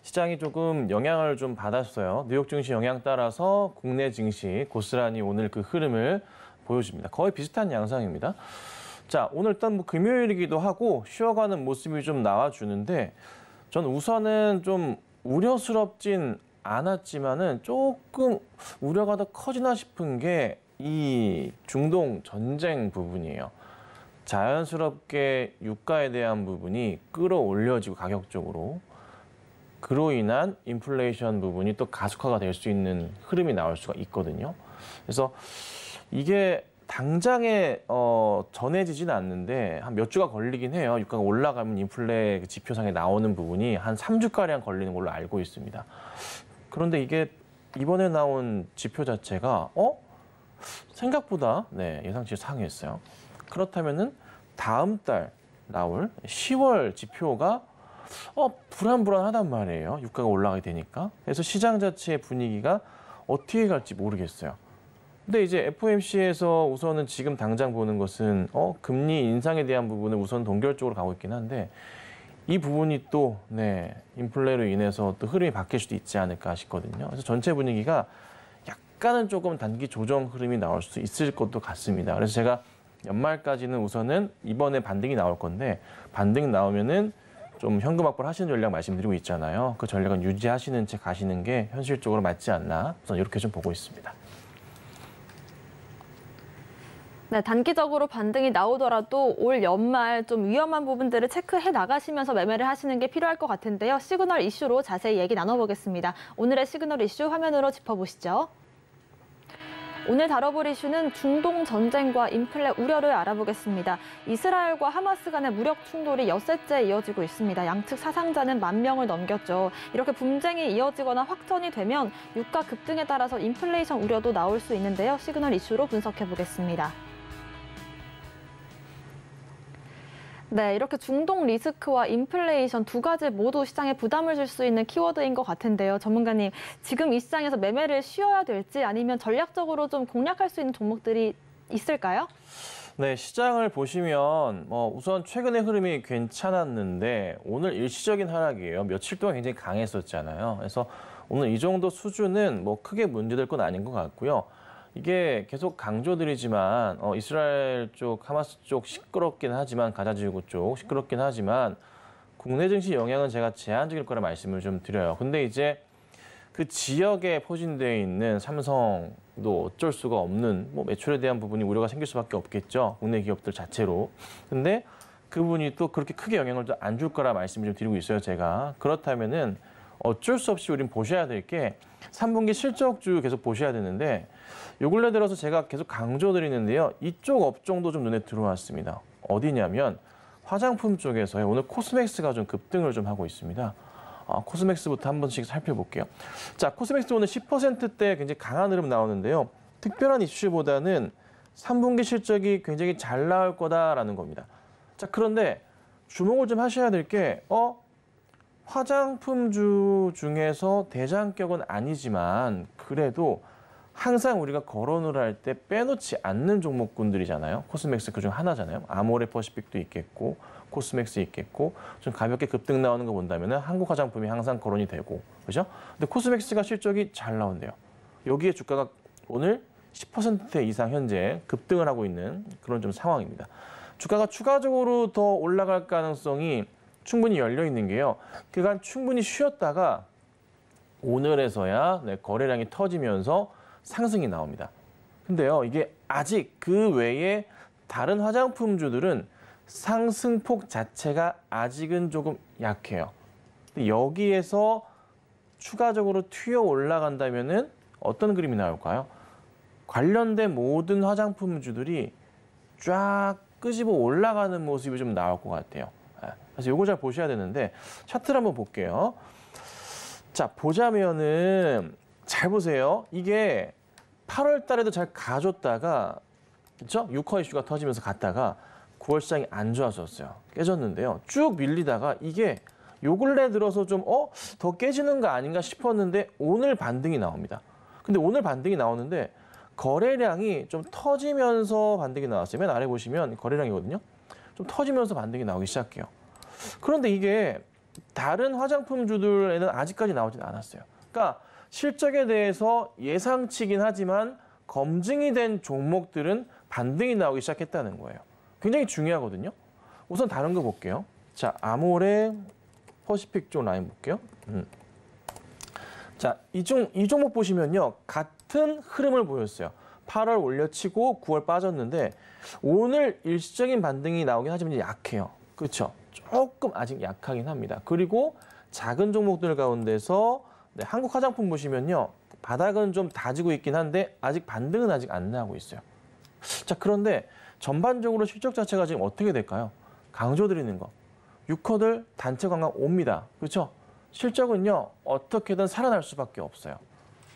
시장이 조금 영향을 좀 받았어요. 뉴욕 증시 영향 따라서 국내 증시 고스란히 오늘 그 흐름을 보여줍니다. 거의 비슷한 양상입니다. 자, 오늘 일단 뭐 금요일이기도 하고 쉬어가는 모습이 좀 나와주는데 전 우선은 좀 우려스럽진 않았지만은 조금 우려가 더 커지나 싶은 게 이 중동 전쟁 부분이에요. 자연스럽게 유가에 대한 부분이 끌어올려지고 가격적으로 그로 인한 인플레이션 부분이 또 가속화가 될 수 있는 흐름이 나올 수가 있거든요. 그래서 이게 당장에 전해지지는 않는데 한 몇 주가 걸리긴 해요. 유가가 올라가면 인플레 지표상에 나오는 부분이 한 3주가량 걸리는 걸로 알고 있습니다. 그런데 이게 이번에 나온 지표 자체가 생각보다 예상치 상회했어요. 그렇다면은 다음 달 나올 10월 지표가 불안불안하단 말이에요. 유가가 올라가게 되니까. 그래서 시장 자체의 분위기가 어떻게 갈지 모르겠어요. 근데 이제 FOMC에서 우선은 지금 당장 보는 것은 금리 인상에 대한 부분은 우선 동결적으로 가고 있긴 한데 이 부분이 또 인플레로 인해서 또 흐름이 바뀔 수도 있지 않을까 싶거든요. 그래서 전체 분위기가 약간은 조금 단기 조정 흐름이 나올 수 있을 것도 같습니다. 그래서 제가 연말까지는 우선은 이번에 반등이 나올 건데 반등 나오면은 좀 현금 확보를 하시는 전략 말씀드리고 있잖아요. 그 전략은 유지하시는 채 가시는 게 현실적으로 맞지 않나 우선 이렇게 좀 보고 있습니다. 네, 단기적으로 반등이 나오더라도 올 연말 좀 위험한 부분들을 체크해 나가시면서 매매를 하시는 게 필요할 것 같은데요. 시그널 이슈로 자세히 얘기 나눠보겠습니다. 오늘의 시그널 이슈 화면으로 짚어보시죠. 오늘 다뤄볼 이슈는 중동 전쟁과 인플레 우려를 알아보겠습니다. 이스라엘과 하마스 간의 무력 충돌이 엿새째 이어지고 있습니다. 양측 사상자는 10,000명을 넘겼죠. 이렇게 분쟁이 이어지거나 확전이 되면 유가 급등에 따라서 인플레이션 우려도 나올 수 있는데요. 시그널 이슈로 분석해 보겠습니다. 네, 이렇게 중동 리스크와 인플레이션 두 가지 모두 시장에 부담을 줄 수 있는 키워드인 것 같은데요. 전문가님, 지금 이 시장에서 매매를 쉬어야 될지 아니면 전략적으로 좀 공략할 수 있는 종목들이 있을까요? 네, 시장을 보시면 우선 최근의 흐름이 괜찮았는데 오늘 일시적인 하락이에요. 며칠 동안 굉장히 강했었잖아요. 그래서 오늘 이 정도 수준은 크게 문제될 건 아닌 것 같고요. 이게 계속 강조드리지만 이스라엘 쪽, 하마스 쪽 시끄럽긴 하지만 가자 지구 쪽 시끄럽긴 하지만 국내 증시 영향은 제가 제한적일 거라 말씀을 좀 드려요. 근데 이제 그 지역에 포진되어 있는 삼성도 어쩔 수가 없는 매출에 대한 부분이 우려가 생길 수밖에 없겠죠. 국내 기업들 자체로. 근데 그분이 또 그렇게 크게 영향을 안 줄 거라 말씀을 좀 드리고 있어요, 제가. 그렇다면은 어쩔 수 없이 우린 보셔야 될 게 3분기 실적주 계속 보셔야 되는데 요 근래 들어서 제가 계속 강조드리는데요. 이쪽 업종도 좀 눈에 들어왔습니다. 어디냐면 화장품 쪽에서요. 오늘 코스맥스가 좀 급등을 좀 하고 있습니다. 코스맥스부터 한 번씩 살펴볼게요. 자, 코스맥스 오늘 10%대 굉장히 강한 흐름 나오는데요. 특별한 이슈보다는 3분기 실적이 굉장히 잘 나올 거다라는 겁니다. 자, 그런데 주목을 좀 하셔야 될 게 화장품주 중에서 대장격은 아니지만 그래도 항상 우리가 거론을 할 때 빼놓지 않는 종목군들이잖아요. 코스맥스 그중 하나잖아요. 아모레 퍼시픽도 있겠고 코스맥스 있겠고 좀 가볍게 급등 나오는 거 본다면 한국 화장품이 항상 거론이 되고 그죠? 근데 코스맥스가 실적이 잘 나온대요. 여기에 주가가 오늘 10% 이상 현재 급등을 하고 있는 그런 좀 상황입니다. 주가가 추가적으로 더 올라갈 가능성이 충분히 열려 있는 게요. 그간 충분히 쉬었다가 오늘에서야 거래량이 터지면서 상승이 나옵니다. 근데요, 이게 아직 그 외에 다른 화장품주들은 상승폭 자체가 아직은 조금 약해요. 여기에서 추가적으로 튀어 올라간다면은 어떤 그림이 나올까요? 관련된 모든 화장품주들이 쫙 끄집어 올라가는 모습이 좀 나올 것 같아요. 그래서 이거 잘 보셔야 되는데 차트를 한번 볼게요. 자, 보자면은 잘 보세요. 이게 8월 달에도 잘 가줬다가 그렇죠? 6화 이슈가 터지면서 갔다가 9월 시장이 안 좋아졌어요. 깨졌는데요. 쭉 밀리다가 이게 요 근래 들어서 좀 더 깨지는 거 아닌가 싶었는데 오늘 반등이 나옵니다. 근데 오늘 반등이 나오는데 거래량이 좀 터지면서 반등이 나왔어요. 맨 아래 보시면 거래량이거든요. 좀 터지면서 반등이 나오기 시작해요. 그런데 이게 다른 화장품주들에는 아직까지 나오진 않았어요. 그러니까 실적에 대해서 예상치긴 하지만 검증이 된 종목들은 반등이 나오기 시작했다는 거예요. 굉장히 중요하거든요. 우선 다른 거 볼게요. 자, 아모레, 퍼시픽 쪽 라인 볼게요. 자, 이 종목 보시면요. 같은 흐름을 보였어요. 8월 올려치고 9월 빠졌는데 오늘 일시적인 반등이 나오긴 하지만 약해요. 그렇죠? 조금 아직 약하긴 합니다. 그리고 작은 종목들 가운데서 네, 한국 화장품 보시면요. 바닥은 좀 다지고 있긴 한데 아직 반등은 아직 안 나오고 있어요. 자, 그런데 전반적으로 실적 자체가 지금 어떻게 될까요? 강조드리는 거. 6호들 단체 관광 옵니다. 그렇죠? 실적은요. 어떻게든 살아날 수밖에 없어요.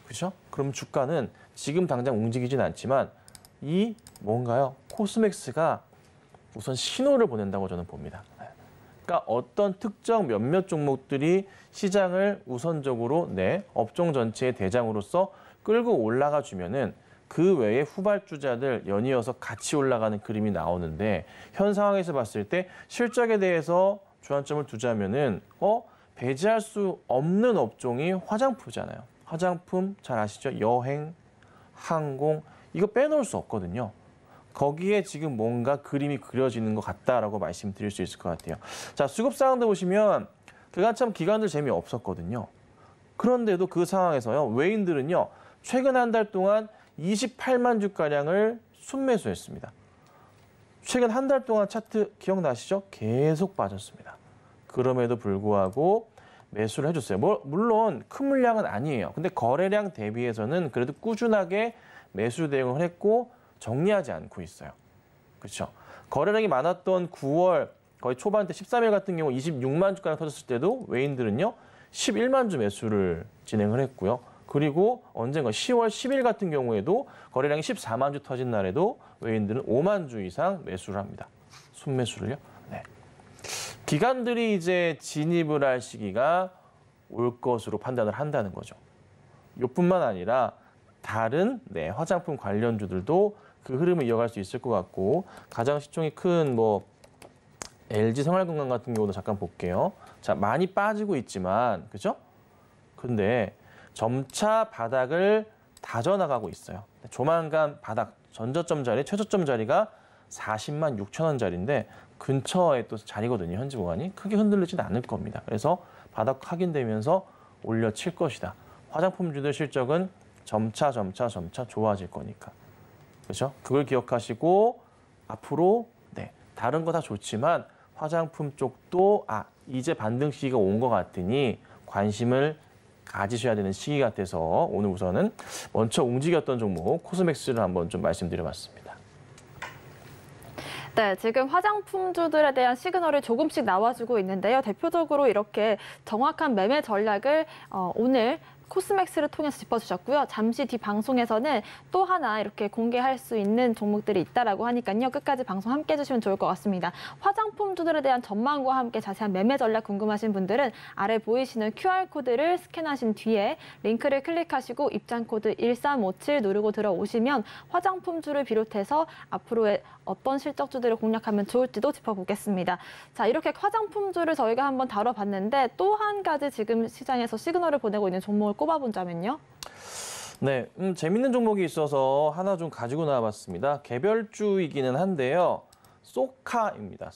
그렇죠? 그럼 주가는 지금 당장 움직이진 않지만 이 뭔가요? 코스맥스가 우선 신호를 보낸다고 저는 봅니다. 그러니까 어떤 특정 몇몇 종목들이 시장을 우선적으로 업종 전체의 대장으로서 끌고 올라가 주면은 그 외에 후발주자들 연이어서 같이 올라가는 그림이 나오는데 현 상황에서 봤을 때 실적에 대해서 주안점을 두자면은 배제할 수 없는 업종이 화장품이잖아요. 화장품 잘 아시죠? 여행, 항공 이거 빼놓을 수 없거든요. 거기에 지금 뭔가 그림이 그려지는 것 같다라고 말씀드릴 수 있을 것 같아요. 자, 수급 상황도 보시면 그간 참 기관들 재미없었거든요. 그런데도 그 상황에서요. 외인들은요. 최근 한 달 동안 28만 주가량을 순매수했습니다. 최근 한 달 동안 차트 기억나시죠? 계속 빠졌습니다. 그럼에도 불구하고 매수를 해줬어요. 물론 큰 물량은 아니에요. 근데 거래량 대비해서는 그래도 꾸준하게 매수 대응을 했고 정리하지 않고 있어요. 그렇죠? 거래량이 많았던 9월 거의 초반 때 13일 같은 경우 26만 주가량 터졌을 때도 외인들은요. 11만 주 매수를 진행을 했고요. 그리고 언젠가 10월 10일 같은 경우에도 거래량이 14만 주 터진 날에도 외인들은 5만 주 이상 매수를 합니다. 순매수를요. 네. 기관들이 이제 진입을 할 시기가 올 것으로 판단을 한다는 거죠. 이뿐만 아니라 다른 화장품 관련주들도 그 흐름을 이어갈 수 있을 것 같고 가장 시총이 큰 LG 생활건강 같은 경우도 잠깐 볼게요. 자, 많이 빠지고 있지만 그죠? 근데 점차 바닥을 다져나가고 있어요. 조만간 바닥 전저점 자리, 최저점 자리가 40만 6천 원짜리인데 근처에 또 자리거든요. 현지 구간이 크게 흔들리지는 않을 겁니다. 그래서 바닥 확인되면서 올려칠 것이다. 화장품주들 실적은 점차 좋아질 거니까. 그렇죠? 그걸 기억하시고 앞으로 다른 거 다 좋지만 화장품 쪽도 이제 반등 시기가 온 것 같으니 관심을 가지셔야 되는 시기 같아서 오늘 우선은 먼저 움직였던 종목 코스맥스를 한번 좀 말씀드려봤습니다. 네, 지금 화장품주들에 대한 시그널이 조금씩 나와주고 있는데요. 대표적으로 이렇게 정확한 매매 전략을 오늘 코스맥스를 통해서 짚어주셨고요. 잠시 뒤 방송에서는 또 하나 이렇게 공개할 수 있는 종목들이 있다라고 하니까요. 끝까지 방송 함께 해주시면 좋을 것 같습니다. 화장품주들에 대한 전망과 함께 자세한 매매 전략 궁금하신 분들은 아래 보이시는 QR코드를 스캔하신 뒤에 링크를 클릭하시고 입장코드 1357 누르고 들어오시면 화장품주를 비롯해서 앞으로의 어떤 실적주들을 공략하면 좋을지도 짚어보겠습니다. 자, 이렇게 화장품주를 저희가 한번 다뤄봤는데 또 한 가지 지금 시장에서 시그널을 보내고 있는 종목을 꼽아본다면요? 네, 재밌는 종목이 있어서 하나 좀 가지고 나와봤습니다. 개별주이기는 한데요. 소카입니다.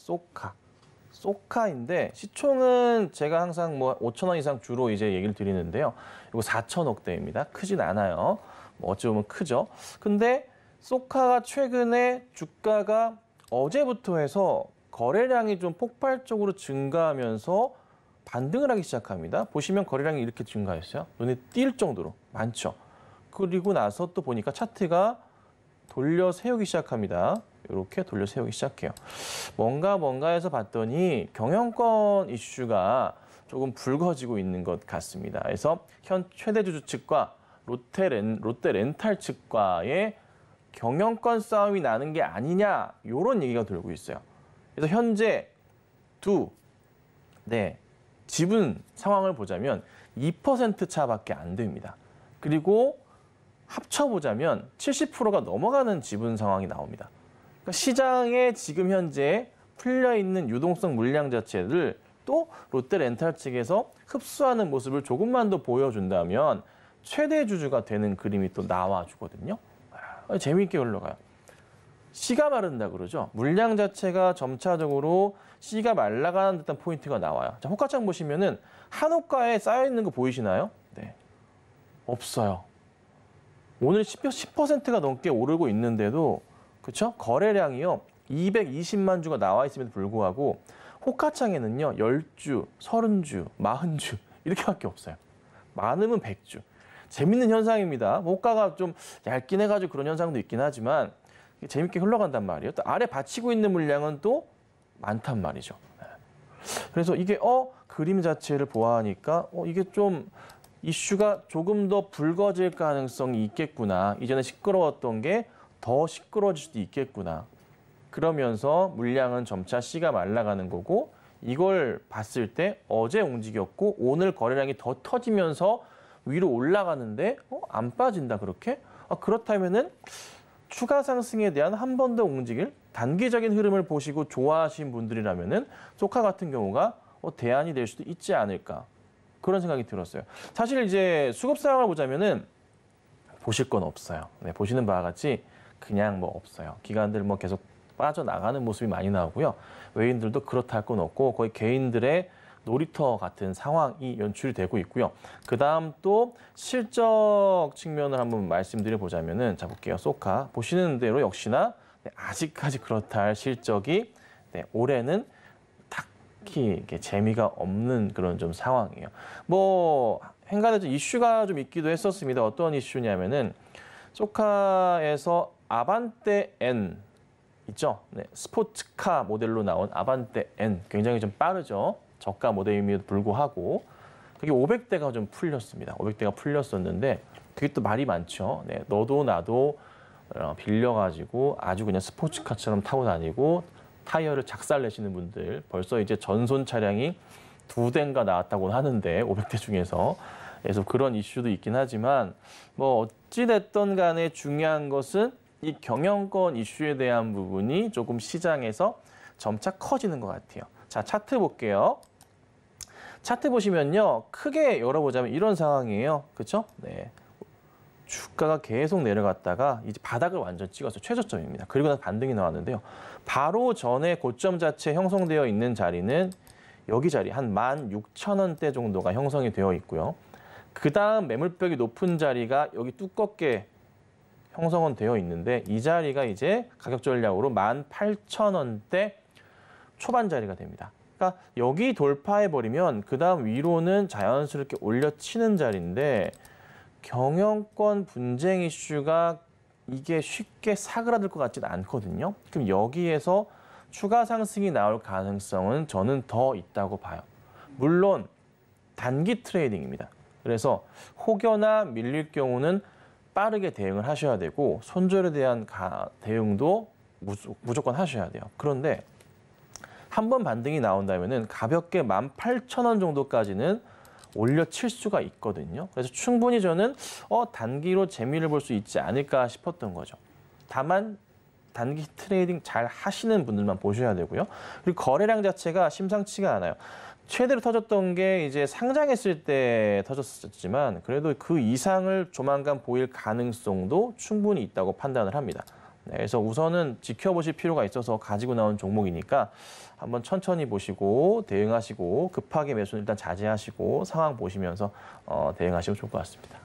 소카인데 시총은 제가 항상 5천 원 이상 주로 이제 얘기를 드리는데요. 이거 4천억대입니다. 크진 않아요. 어찌 보면 크죠. 근데 소카가 최근에 주가가 어제부터 해서 거래량이 좀 폭발적으로 증가하면서 반등을 하기 시작합니다. 보시면 거래량이 이렇게 증가했어요. 눈에 띌 정도로 많죠. 그리고 나서 또 보니까 차트가 돌려 세우기 시작합니다. 이렇게 돌려 세우기 시작해요. 뭔가 해서 봤더니 경영권 이슈가 조금 불거지고 있는 것 같습니다. 그래서 현 최대 주주 측과 롯데 렌탈 측과의 경영권 싸움이 나는 게 아니냐 이런 얘기가 돌고 있어요. 그래서 현재 지분 상황을 보자면 2% 차밖에 안 됩니다. 그리고 합쳐보자면 70%가 넘어가는 지분 상황이 나옵니다. 그러니까 시장에 지금 현재 풀려있는 유동성 물량 자체를 또 롯데렌탈 측에서 흡수하는 모습을 조금만 더 보여준다면 최대 주주가 되는 그림이 또 나와주거든요. 재미있게 흘러가요. 씨가 마른다 그러죠. 물량 자체가 점차적으로 씨가 말라가는 듯한 포인트가 나와요. 자, 호가창 보시면은 한 호가에 쌓여있는 거 보이시나요? 네. 없어요. 오늘 10%가 넘게 오르고 있는데도 그렇죠? 거래량이요. 220만 주가 나와 있음에도 불구하고 호가창에는요. 10주, 30주, 40주 이렇게밖에 없어요. 많으면 100주. 재밌는 현상입니다. 호가가 좀 얇긴 해가지고 그런 현상도 있긴 하지만 재밌게 흘러간단 말이에요. 또 아래 받치고 있는 물량은 또 많단 말이죠. 그래서 이게 그림 자체를 보아하니까 이게 좀 이슈가 조금 더 붉어질 가능성이 있겠구나. 이전에 시끄러웠던 게 더 시끄러워질 수도 있겠구나. 그러면서 물량은 점차 씨가 말라가는 거고 이걸 봤을 때 어제 움직였고 오늘 거래량이 더 터지면서 위로 올라가는데 안 빠진다 그렇게? 그렇다면은 추가 상승에 대한 한 번 더 움직일 단기적인 흐름을 보시고 좋아하신 분들이라면은 소카 같은 경우가 대안이 될 수도 있지 않을까 그런 생각이 들었어요. 사실 이제 수급 상황을 보자면은 보실 건 없어요. 네, 보시는 바와 같이 그냥 뭐 없어요. 기관들 뭐 계속 빠져나가는 모습이 많이 나오고요. 외인들도 그렇다 할 건 없고 거의 개인들의 놀이터 같은 상황이 연출이 되고 있고요. 그다음 또 실적 측면을 한번 말씀드려 보자면은 자 볼게요. 소카 보시는 대로 역시나 아직까지 그렇다 할 실적이 올해는 딱히 이렇게 재미가 없는 그런 좀 상황이에요. 뭐 행간에 이슈가 좀 있기도 했었습니다. 어떤 이슈냐면은 소카에서 아반떼 N 있죠? 네, 스포츠카 모델로 나온 아반떼 N 굉장히 좀 빠르죠. 저가 모델임에도 불구하고 그게 500대가 좀 풀렸습니다. 500대가 풀렸었는데 그게 또 말이 많죠. 네, 너도 나도 빌려가지고 아주 그냥 스포츠카처럼 타고 다니고 타이어를 작살내시는 분들 벌써 이제 전손 차량이 2대인가 나왔다고 하는데 500대 중에서 그래서 그런 이슈도 있긴 하지만 뭐 어찌됐든 간에 중요한 것은 이 경영권 이슈에 대한 부분이 조금 시장에서 점차 커지는 것 같아요. 자, 차트 볼게요. 차트 보시면요. 크게 열어보자면 이런 상황이에요. 그렇죠? 네. 주가가 계속 내려갔다가 이제 바닥을 완전 찍어서 최저점입니다. 그리고 나서 반등이 나왔는데요. 바로 전에 고점 자체 형성되어 있는 자리는 여기 자리 한 16,000원대 정도가 형성이 되어 있고요. 그다음 매물벽이 높은 자리가 여기 두껍게 형성은 되어 있는데 이 자리가 이제 가격 전략으로 18,000원대 초반 자리가 됩니다. 그러니까 여기 돌파해버리면 그다음 위로는 자연스럽게 올려치는 자리인데 경영권 분쟁 이슈가 이게 쉽게 사그라들 것 같지는 않거든요. 그럼 여기에서 추가 상승이 나올 가능성은 저는 더 있다고 봐요. 물론 단기 트레이딩입니다. 그래서 혹여나 밀릴 경우는 빠르게 대응을 하셔야 되고 손절에 대한 대응도 무조건 하셔야 돼요. 그런데 한 번 반등이 나온다면은 가볍게 18,000원 정도까지는 올려칠 수가 있거든요. 그래서 충분히 저는 단기로 재미를 볼 수 있지 않을까 싶었던 거죠. 다만 단기 트레이딩 잘 하시는 분들만 보셔야 되고요. 그리고 거래량 자체가 심상치가 않아요. 최대로 터졌던 게 이제 상장했을 때 터졌었지만 그래도 그 이상을 조만간 보일 가능성도 충분히 있다고 판단을 합니다. 네, 그래서 우선은 지켜보실 필요가 있어서 가지고 나온 종목이니까 한번 천천히 보시고 대응하시고 급하게 매수는 일단 자제하시고 상황 보시면서 대응하시면 좋을 것 같습니다.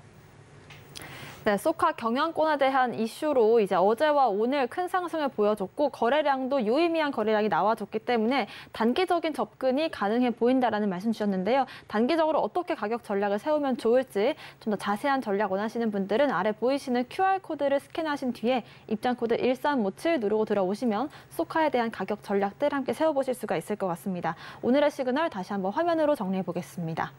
네, 소카 경영권에 대한 이슈로 이제 어제와 오늘 큰 상승을 보여줬고 거래량도 유의미한 거래량이 나와줬기 때문에 단기적인 접근이 가능해 보인다라는 말씀 주셨는데요. 단기적으로 어떻게 가격 전략을 세우면 좋을지 좀 더 자세한 전략 원하시는 분들은 아래 보이시는 QR코드를 스캔하신 뒤에 입장 코드 1357 누르고 들어오시면 소카에 대한 가격 전략들 함께 세워보실 수가 있을 것 같습니다. 오늘의 시그널 다시 한번 화면으로 정리해 보겠습니다.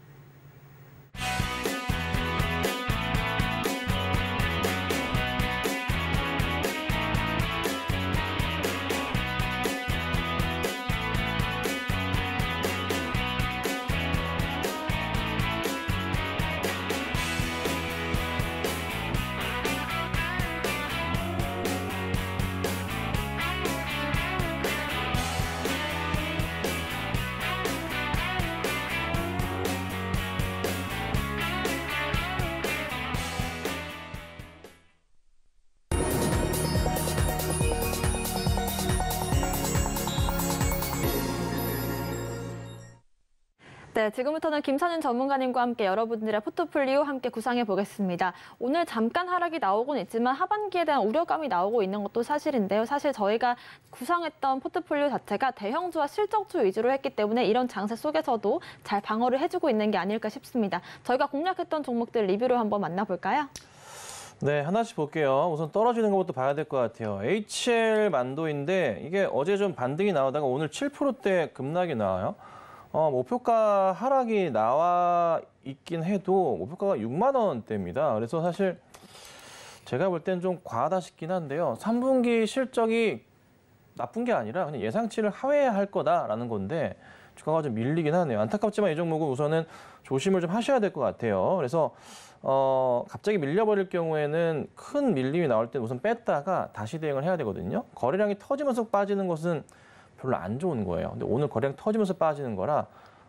네, 지금부터는 김선인 전문가님과 함께 여러분들의 포트폴리오 함께 구상해 보겠습니다. 오늘 잠깐 하락이 나오곤 있지만 하반기에 대한 우려감이 나오고 있는 것도 사실인데요. 사실 저희가 구성했던 포트폴리오 자체가 대형주와 실적주 위주로 했기 때문에 이런 장세 속에서도 잘 방어를 해주고 있는 게 아닐까 싶습니다. 저희가 공략했던 종목들 리뷰로 한번 만나볼까요? 네, 하나씩 볼게요. 우선 떨어지는 것부터 봐야 될 것 같아요. HL 만도인데 이게 어제 좀 반등이 나오다가 오늘 7%대 급락이 나와요. 목표가 하락이 나와 있긴 해도 목표가가 6만 원대입니다. 그래서 사실 제가 볼 땐 좀 과하다 싶긴 한데요. 3분기 실적이 나쁜 게 아니라 그냥 예상치를 하회할 거다라는 건데 주가가 좀 밀리긴 하네요. 안타깝지만 이 종목은 우선은 조심을 좀 하셔야 될 것 같아요. 그래서 갑자기 밀려버릴 경우에는 큰 밀림이 나올 때 우선 뺐다가 다시 대응을 해야 되거든요. 거래량이 터지면서 빠지는 것은 별로 안 좋은 거예요. 근데 오늘 거래량 터지면서 빠지는 거라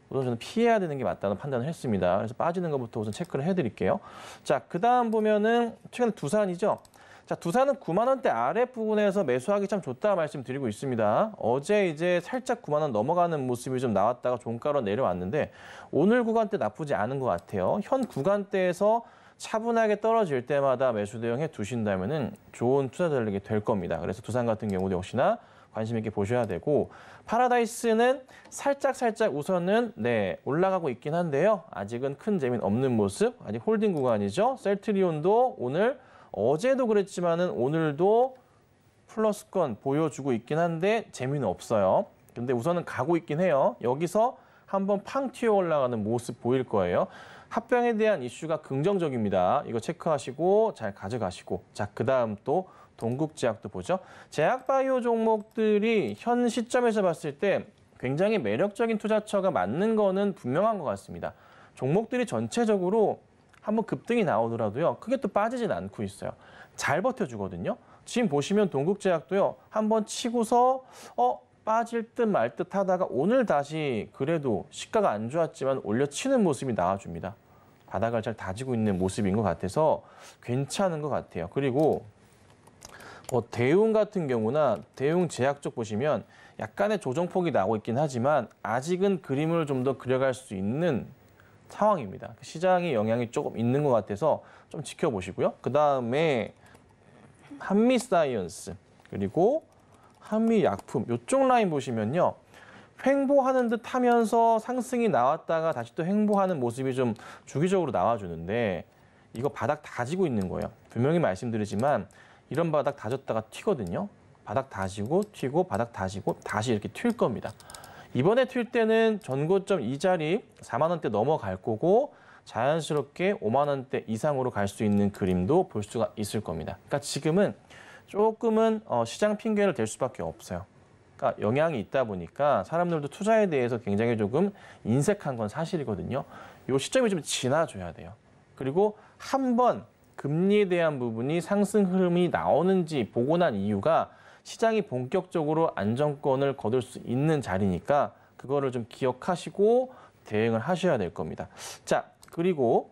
우선 저는 피해야 되는 게 맞다는 판단을 했습니다. 그래서 빠지는 것부터 우선 체크를 해드릴게요. 자, 그다음 보면은 최근 두산이죠. 자, 두산은 9만 원대 아랫부분에서 매수하기 참 좋다 말씀드리고 있습니다. 어제 이제 살짝 9만 원 넘어가는 모습이 좀 나왔다가 종가로 내려왔는데 오늘 구간대 나쁘지 않은 것 같아요. 현 구간대에서 차분하게 떨어질 때마다 매수 대응해 두신다면은 좋은 투자 전략이 될 겁니다. 그래서 두산 같은 경우도 역시나 관심 있게 보셔야 되고 파라다이스는 살짝 우선은 올라가고 있긴 한데요. 아직은 큰 재미는 없는 모습, 아직 홀딩 구간이죠. 셀트리온도 오늘 어제도 그랬지만은 오늘도 플러스권 보여주고 있긴 한데 재미는 없어요. 근데 우선은 가고 있긴 해요. 여기서 한번 팡 튀어 올라가는 모습 보일 거예요. 합병에 대한 이슈가 긍정적입니다. 이거 체크하시고 잘 가져가시고 자, 그다음 또 동국제약도 보죠. 제약바이오 종목들이 현 시점에서 봤을 때 굉장히 매력적인 투자처가 맞는 거는 분명한 것 같습니다. 종목들이 전체적으로 한번 급등이 나오더라도요. 크게 또 빠지진 않고 있어요. 잘 버텨주거든요. 지금 보시면 동국제약도요. 한번 치고서 빠질 듯 말 듯 하다가 오늘 다시 그래도 시가가 안 좋았지만 올려치는 모습이 나와줍니다. 바닥을 잘 다지고 있는 모습인 것 같아서 괜찮은 것 같아요. 그리고 대웅 같은 경우나 대웅 제약 쪽 보시면 약간의 조정폭이 나오고 있긴 하지만 아직은 그림을 좀 더 그려갈 수 있는 상황입니다. 시장의 영향이 조금 있는 것 같아서 좀 지켜보시고요. 그다음에 한미사이언스 그리고 한미약품 이쪽 라인 보시면요. 횡보하는 듯 하면서 상승이 나왔다가 다시 또 횡보하는 모습이 좀 주기적으로 나와주는데 이거 바닥 다지고 있는 거예요. 분명히 말씀드리지만 이런 바닥 다졌다가 튀거든요. 바닥 다지고 튀고 바닥 다지고 다시 이렇게 튈 겁니다. 이번에 튈 때는 전고점 이 자리 4만 원대 넘어갈 거고 자연스럽게 5만 원대 이상으로 갈 수 있는 그림도 볼 수가 있을 겁니다. 그러니까 지금은 조금은 시장 핑계를 댈 수밖에 없어요. 그러니까 영향이 있다 보니까 사람들도 투자에 대해서 굉장히 조금 인색한 건 사실이거든요. 이 시점이 좀 지나줘야 돼요. 그리고 한번 금리에 대한 부분이 상승 흐름이 나오는지 보고 난 이유가 시장이 본격적으로 안정권을 거둘 수 있는 자리니까 그거를 좀 기억하시고 대응을 하셔야 될 겁니다. 자, 그리고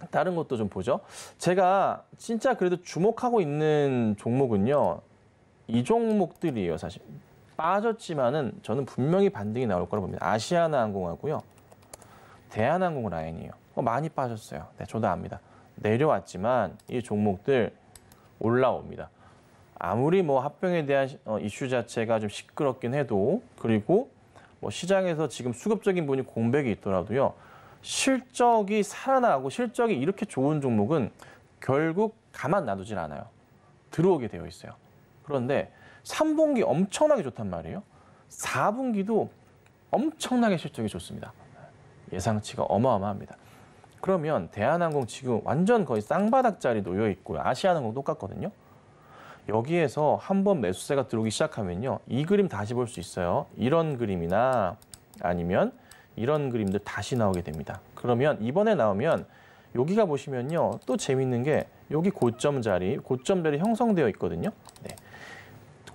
다른 것도 좀 보죠. 제가 진짜 그래도 주목하고 있는 종목은요. 이 종목들이에요, 사실. 빠졌지만은 저는 분명히 반등이 나올 거라고 봅니다. 아시아나항공하고요. 대한항공 라인이에요. 많이 빠졌어요. 네, 저도 압니다. 내려왔지만 이 종목들 올라옵니다. 아무리 합병에 대한 이슈 자체가 좀 시끄럽긴 해도 그리고 시장에서 지금 수급적인 부분이 공백이 있더라도요. 실적이 살아나고 실적이 이렇게 좋은 종목은 결국 가만 놔두질 않아요. 들어오게 되어 있어요. 그런데 3분기 엄청나게 좋단 말이에요. 4분기도 엄청나게 실적이 좋습니다. 예상치가 어마어마합니다. 그러면 대한항공 지금 완전 거의 쌍바닥짜리 놓여 있고요. 아시아나항공 똑같거든요. 여기에서 한번 매수세가 들어오기 시작하면요. 이 그림 다시 볼 수 있어요. 이런 그림이나 아니면 이런 그림들 다시 나오게 됩니다. 그러면 이번에 나오면 여기가 보시면요. 또 재밌는 게 여기 고점 자리 형성되어 있거든요. 네.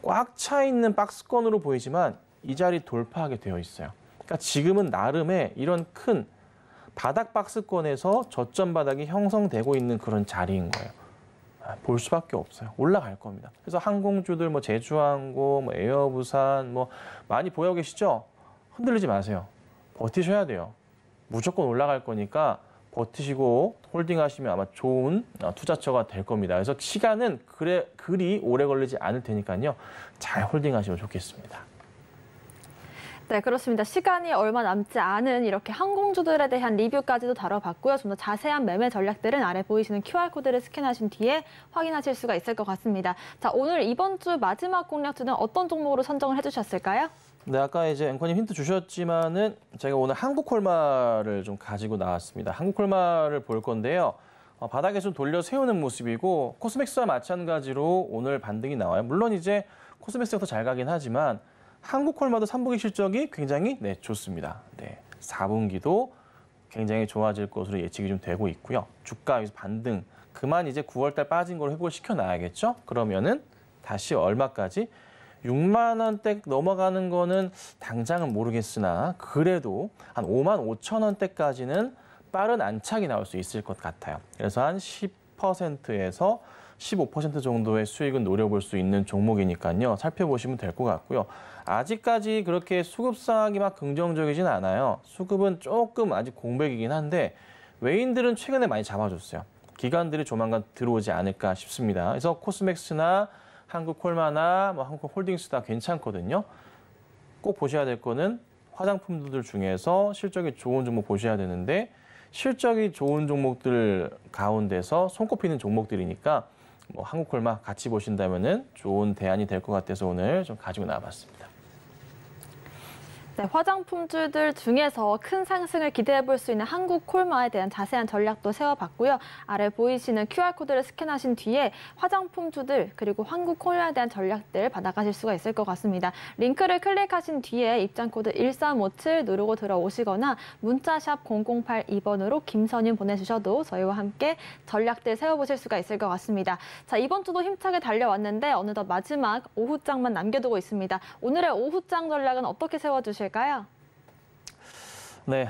꽉 차 있는 박스권으로 보이지만 이 자리 돌파하게 되어 있어요. 그러니까 지금은 나름의 이런 큰 바닥 박스권에서 저점 바닥이 형성되고 있는 그런 자리인 거예요. 볼 수밖에 없어요. 올라갈 겁니다. 그래서 항공주들 제주항공, 에어부산 많이 보여 계시죠? 흔들리지 마세요. 버티셔야 돼요. 무조건 올라갈 거니까 버티시고 홀딩하시면 아마 좋은 투자처가 될 겁니다. 그래서 시간은 그리 오래 걸리지 않을 테니까요. 잘 홀딩하시면 좋겠습니다. 네, 그렇습니다. 시간이 얼마 남지 않은 이렇게 항공주들에 대한 리뷰까지도 다뤄봤고요. 좀 더 자세한 매매 전략들은 아래 보이시는 QR코드를 스캔하신 뒤에 확인하실 수가 있을 것 같습니다. 자, 오늘 이번 주 마지막 공략주는 어떤 종목으로 선정을 해주셨을까요? 네, 아까 이제 앵커님 힌트 주셨지만은 제가 오늘 한국콜마를 좀 가지고 나왔습니다. 한국콜마를 볼 건데요. 바닥에 좀 돌려 세우는 모습이고 코스맥스와 마찬가지로 오늘 반등이 나와요. 물론 이제 코스맥스가 더 잘 가긴 하지만 한국콜마도 3분기 실적이 굉장히 좋습니다. 네, 4분기도 굉장히 좋아질 것으로 예측이 좀 되고 있고요. 주가 여기서 반등, 그만 이제 9월달 빠진 걸 회복을 시켜놔야겠죠? 그러면은 다시 얼마까지? 6만 원대 넘어가는 거는 당장은 모르겠으나 그래도 한 5만 5천 원대까지는 빠른 안착이 나올 수 있을 것 같아요. 그래서 한 10%에서 15% 정도의 수익은 노려볼 수 있는 종목이니까요. 살펴보시면 될 것 같고요. 아직까지 그렇게 수급 상황이 막 긍정적이진 않아요. 수급은 조금 아직 공백이긴 한데 외인들은 최근에 많이 잡아줬어요. 기관들이 조만간 들어오지 않을까 싶습니다. 그래서 코스맥스나 한국콜마나 한국홀딩스 다 괜찮거든요. 꼭 보셔야 될 거는 화장품들 중에서 실적이 좋은 종목 보셔야 되는데 실적이 좋은 종목들 가운데서 손꼽히는 종목들이니까 한국콜마 같이 보신다면은 좋은 대안이 될 것 같아서 오늘 좀 가지고 나와봤습니다. 네, 화장품주들 중에서 큰 상승을 기대해 볼 수 있는 한국콜마에 대한 자세한 전략도 세워봤고요. 아래 보이시는 QR코드를 스캔하신 뒤에 화장품주들 그리고 한국콜마에 대한 전략들 받아가실 수가 있을 것 같습니다. 링크를 클릭하신 뒤에 입장코드 1357 누르고 들어오시거나 문자샵 0082번으로 김선임 보내주셔도 저희와 함께 전략들 세워보실 수가 있을 것 같습니다. 자, 이번 주도 힘차게 달려왔는데 어느덧 마지막 오후장만 남겨두고 있습니다. 오늘의 오후장 전략은 어떻게 세워주실까요? 네,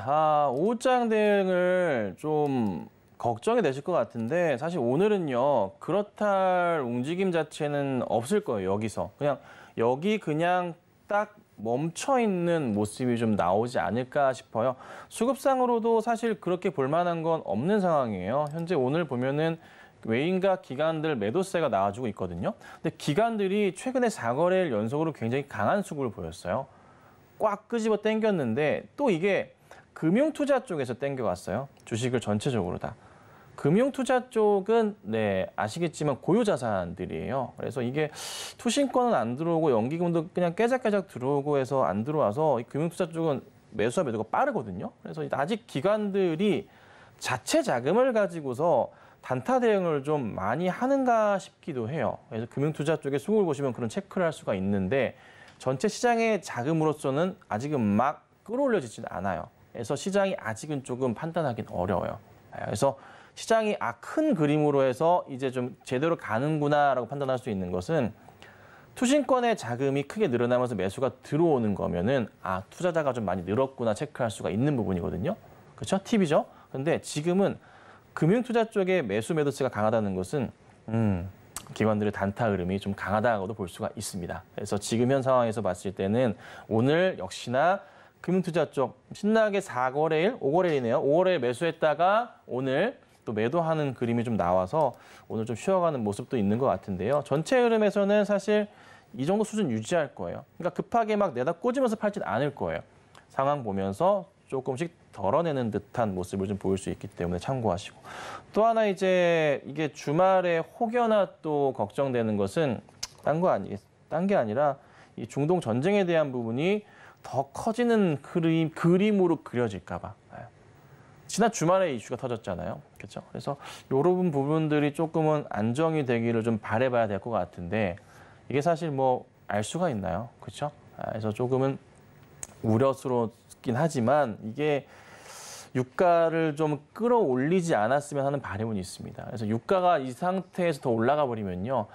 오후장 대응을 좀 걱정이 되실 것 같은데 사실 오늘은요 그렇다 할 움직임 자체는 없을 거예요. 여기서 그냥 딱 멈춰 있는 모습이 좀 나오지 않을까 싶어요. 수급상으로도 사실 그렇게 볼 만한 건 없는 상황이에요. 현재 오늘 보면은 외인과 기관들 매도세가 나와주고 있거든요. 근데 기관들이 최근에 4거래일 연속으로 굉장히 강한 수급을 보였어요. 꽉 끄집어 당겼는데 또 이게 금융투자 쪽에서 당겨왔어요. 주식을 전체적으로 다. 금융투자 쪽은 아시겠지만 고유자산들이에요. 그래서 이게 투신권은 안 들어오고 연기금도 그냥 깨작깨작 들어오고 해서 안 들어와서 이 금융투자 쪽은 매수와 매도가 빠르거든요. 그래서 아직 기관들이 자체 자금을 가지고서 단타 대응을 좀 많이 하는가 싶기도 해요. 그래서 금융투자 쪽에 수급을 보시면 그런 체크를 할 수가 있는데 전체 시장의 자금으로서는 아직은 막 끌어올려지지는 않아요. 그래서 시장이 아직은 조금 판단하기는 어려워요. 그래서 시장이 큰 그림으로 해서 이제 좀 제대로 가는구나라고 판단할 수 있는 것은 투신권의 자금이 크게 늘어나면서 매수가 들어오는 거면은 투자자가 좀 많이 늘었구나 체크할 수가 있는 부분이거든요. 그렇죠? 팁이죠. 근데 지금은 금융투자 쪽에 매수 매도세가 강하다는 것은 기관들의 단타 흐름이 좀 강하다고도 볼 수가 있습니다. 그래서 지금 현 상황에서 봤을 때는 오늘 역시나 금융투자 쪽 신나게 4거래일, 5거래일이네요. 5거래일 매수했다가 오늘 또 매도하는 그림이 좀 나와서 오늘 좀 쉬어가는 모습도 있는 것 같은데요. 전체 흐름에서는 사실 이 정도 수준 유지할 거예요. 그러니까 급하게 막 내다 꽂으면서 팔진 않을 거예요. 상황 보면서 조금씩 덜어내는 듯한 모습을 좀 보일 수 있기 때문에 참고하시고. 또 하나 이제 이게 주말에 혹여나 또 걱정되는 것은 딴 게 아니라 이 중동 전쟁에 대한 부분이 더 커지는 그림으로 그려질까 봐. 지난 주말에 이슈가 터졌잖아요. 그렇죠? 그래서 이런 부분들이 조금은 안정이 되기를 좀 바라봐야 될 것 같은데 이게 사실 알 수가 있나요? 그렇죠? 그래서 조금은 우려스럽긴 하지만 이게 유가를 좀 끌어올리지 않았으면 하는 바람은 있습니다. 그래서 유가가 이 상태에서 더 올라가 버리면요.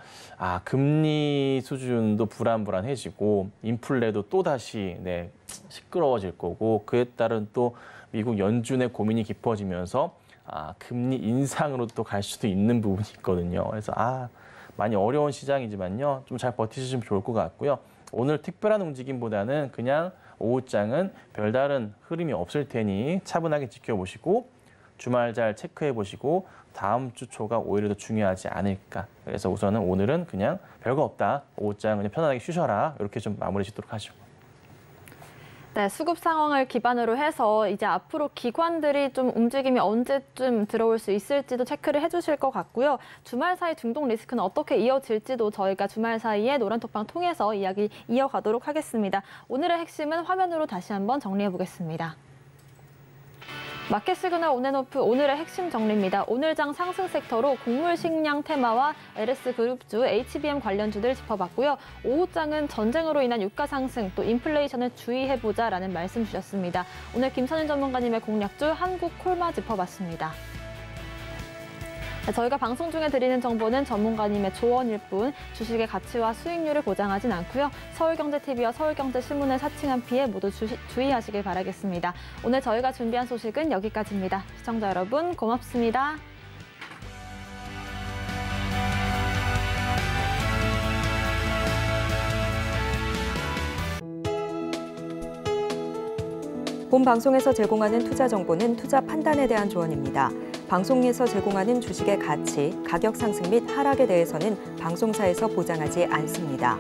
금리 수준도 불안해지고 인플레도 또다시 시끄러워질 거고 그에 따른 또 미국 연준의 고민이 깊어지면서 금리 인상으로 또 갈 수도 있는 부분이 있거든요. 그래서 많이 어려운 시장이지만요. 좀 잘 버티시면 좋을 것 같고요. 오늘 특별한 움직임보다는 그냥 오후장은 별다른 흐름이 없을 테니 차분하게 지켜보시고 주말 잘 체크해 보시고 다음 주 초가 오히려 더 중요하지 않을까. 그래서 우선은 오늘은 그냥 별거 없다. 오후장 그냥 편안하게 쉬셔라. 이렇게 좀 마무리 짓도록 하죠. 네, 수급 상황을 기반으로 해서 이제 앞으로 기관들이 좀 움직임이 언제쯤 들어올 수 있을지도 체크를 해주실 것 같고요. 주말 사이 중동 리스크는 어떻게 이어질지도 저희가 주말 사이에 노란톡방 통해서 이야기 이어가도록 하겠습니다. 오늘의 핵심은 화면으로 다시 한번 정리해 보겠습니다. 마켓 시그널 온앤오프 오늘의 핵심 정리입니다. 오늘 장 상승 섹터로 곡물 식량 테마와 LS그룹주, HBM 관련주들 짚어봤고요. 오후장은 전쟁으로 인한 유가 상승, 또 인플레이션을 주의해보자라는 말씀 주셨습니다. 오늘 김선일 전문가님의 공략주 한국콜마 짚어봤습니다. 저희가 방송 중에 드리는 정보는 전문가님의 조언일 뿐 주식의 가치와 수익률을 보장하진 않고요. 서울경제TV와 서울경제신문을 사칭한 피해 모두 주의하시길 바라겠습니다. 오늘 저희가 준비한 소식은 여기까지입니다. 시청자 여러분 고맙습니다. 본 방송에서 제공하는 투자 정보는 투자 판단에 대한 조언입니다. 방송에서 제공하는 주식의 가치, 가격 상승 및 하락에 대해서는 방송사에서 보장하지 않습니다.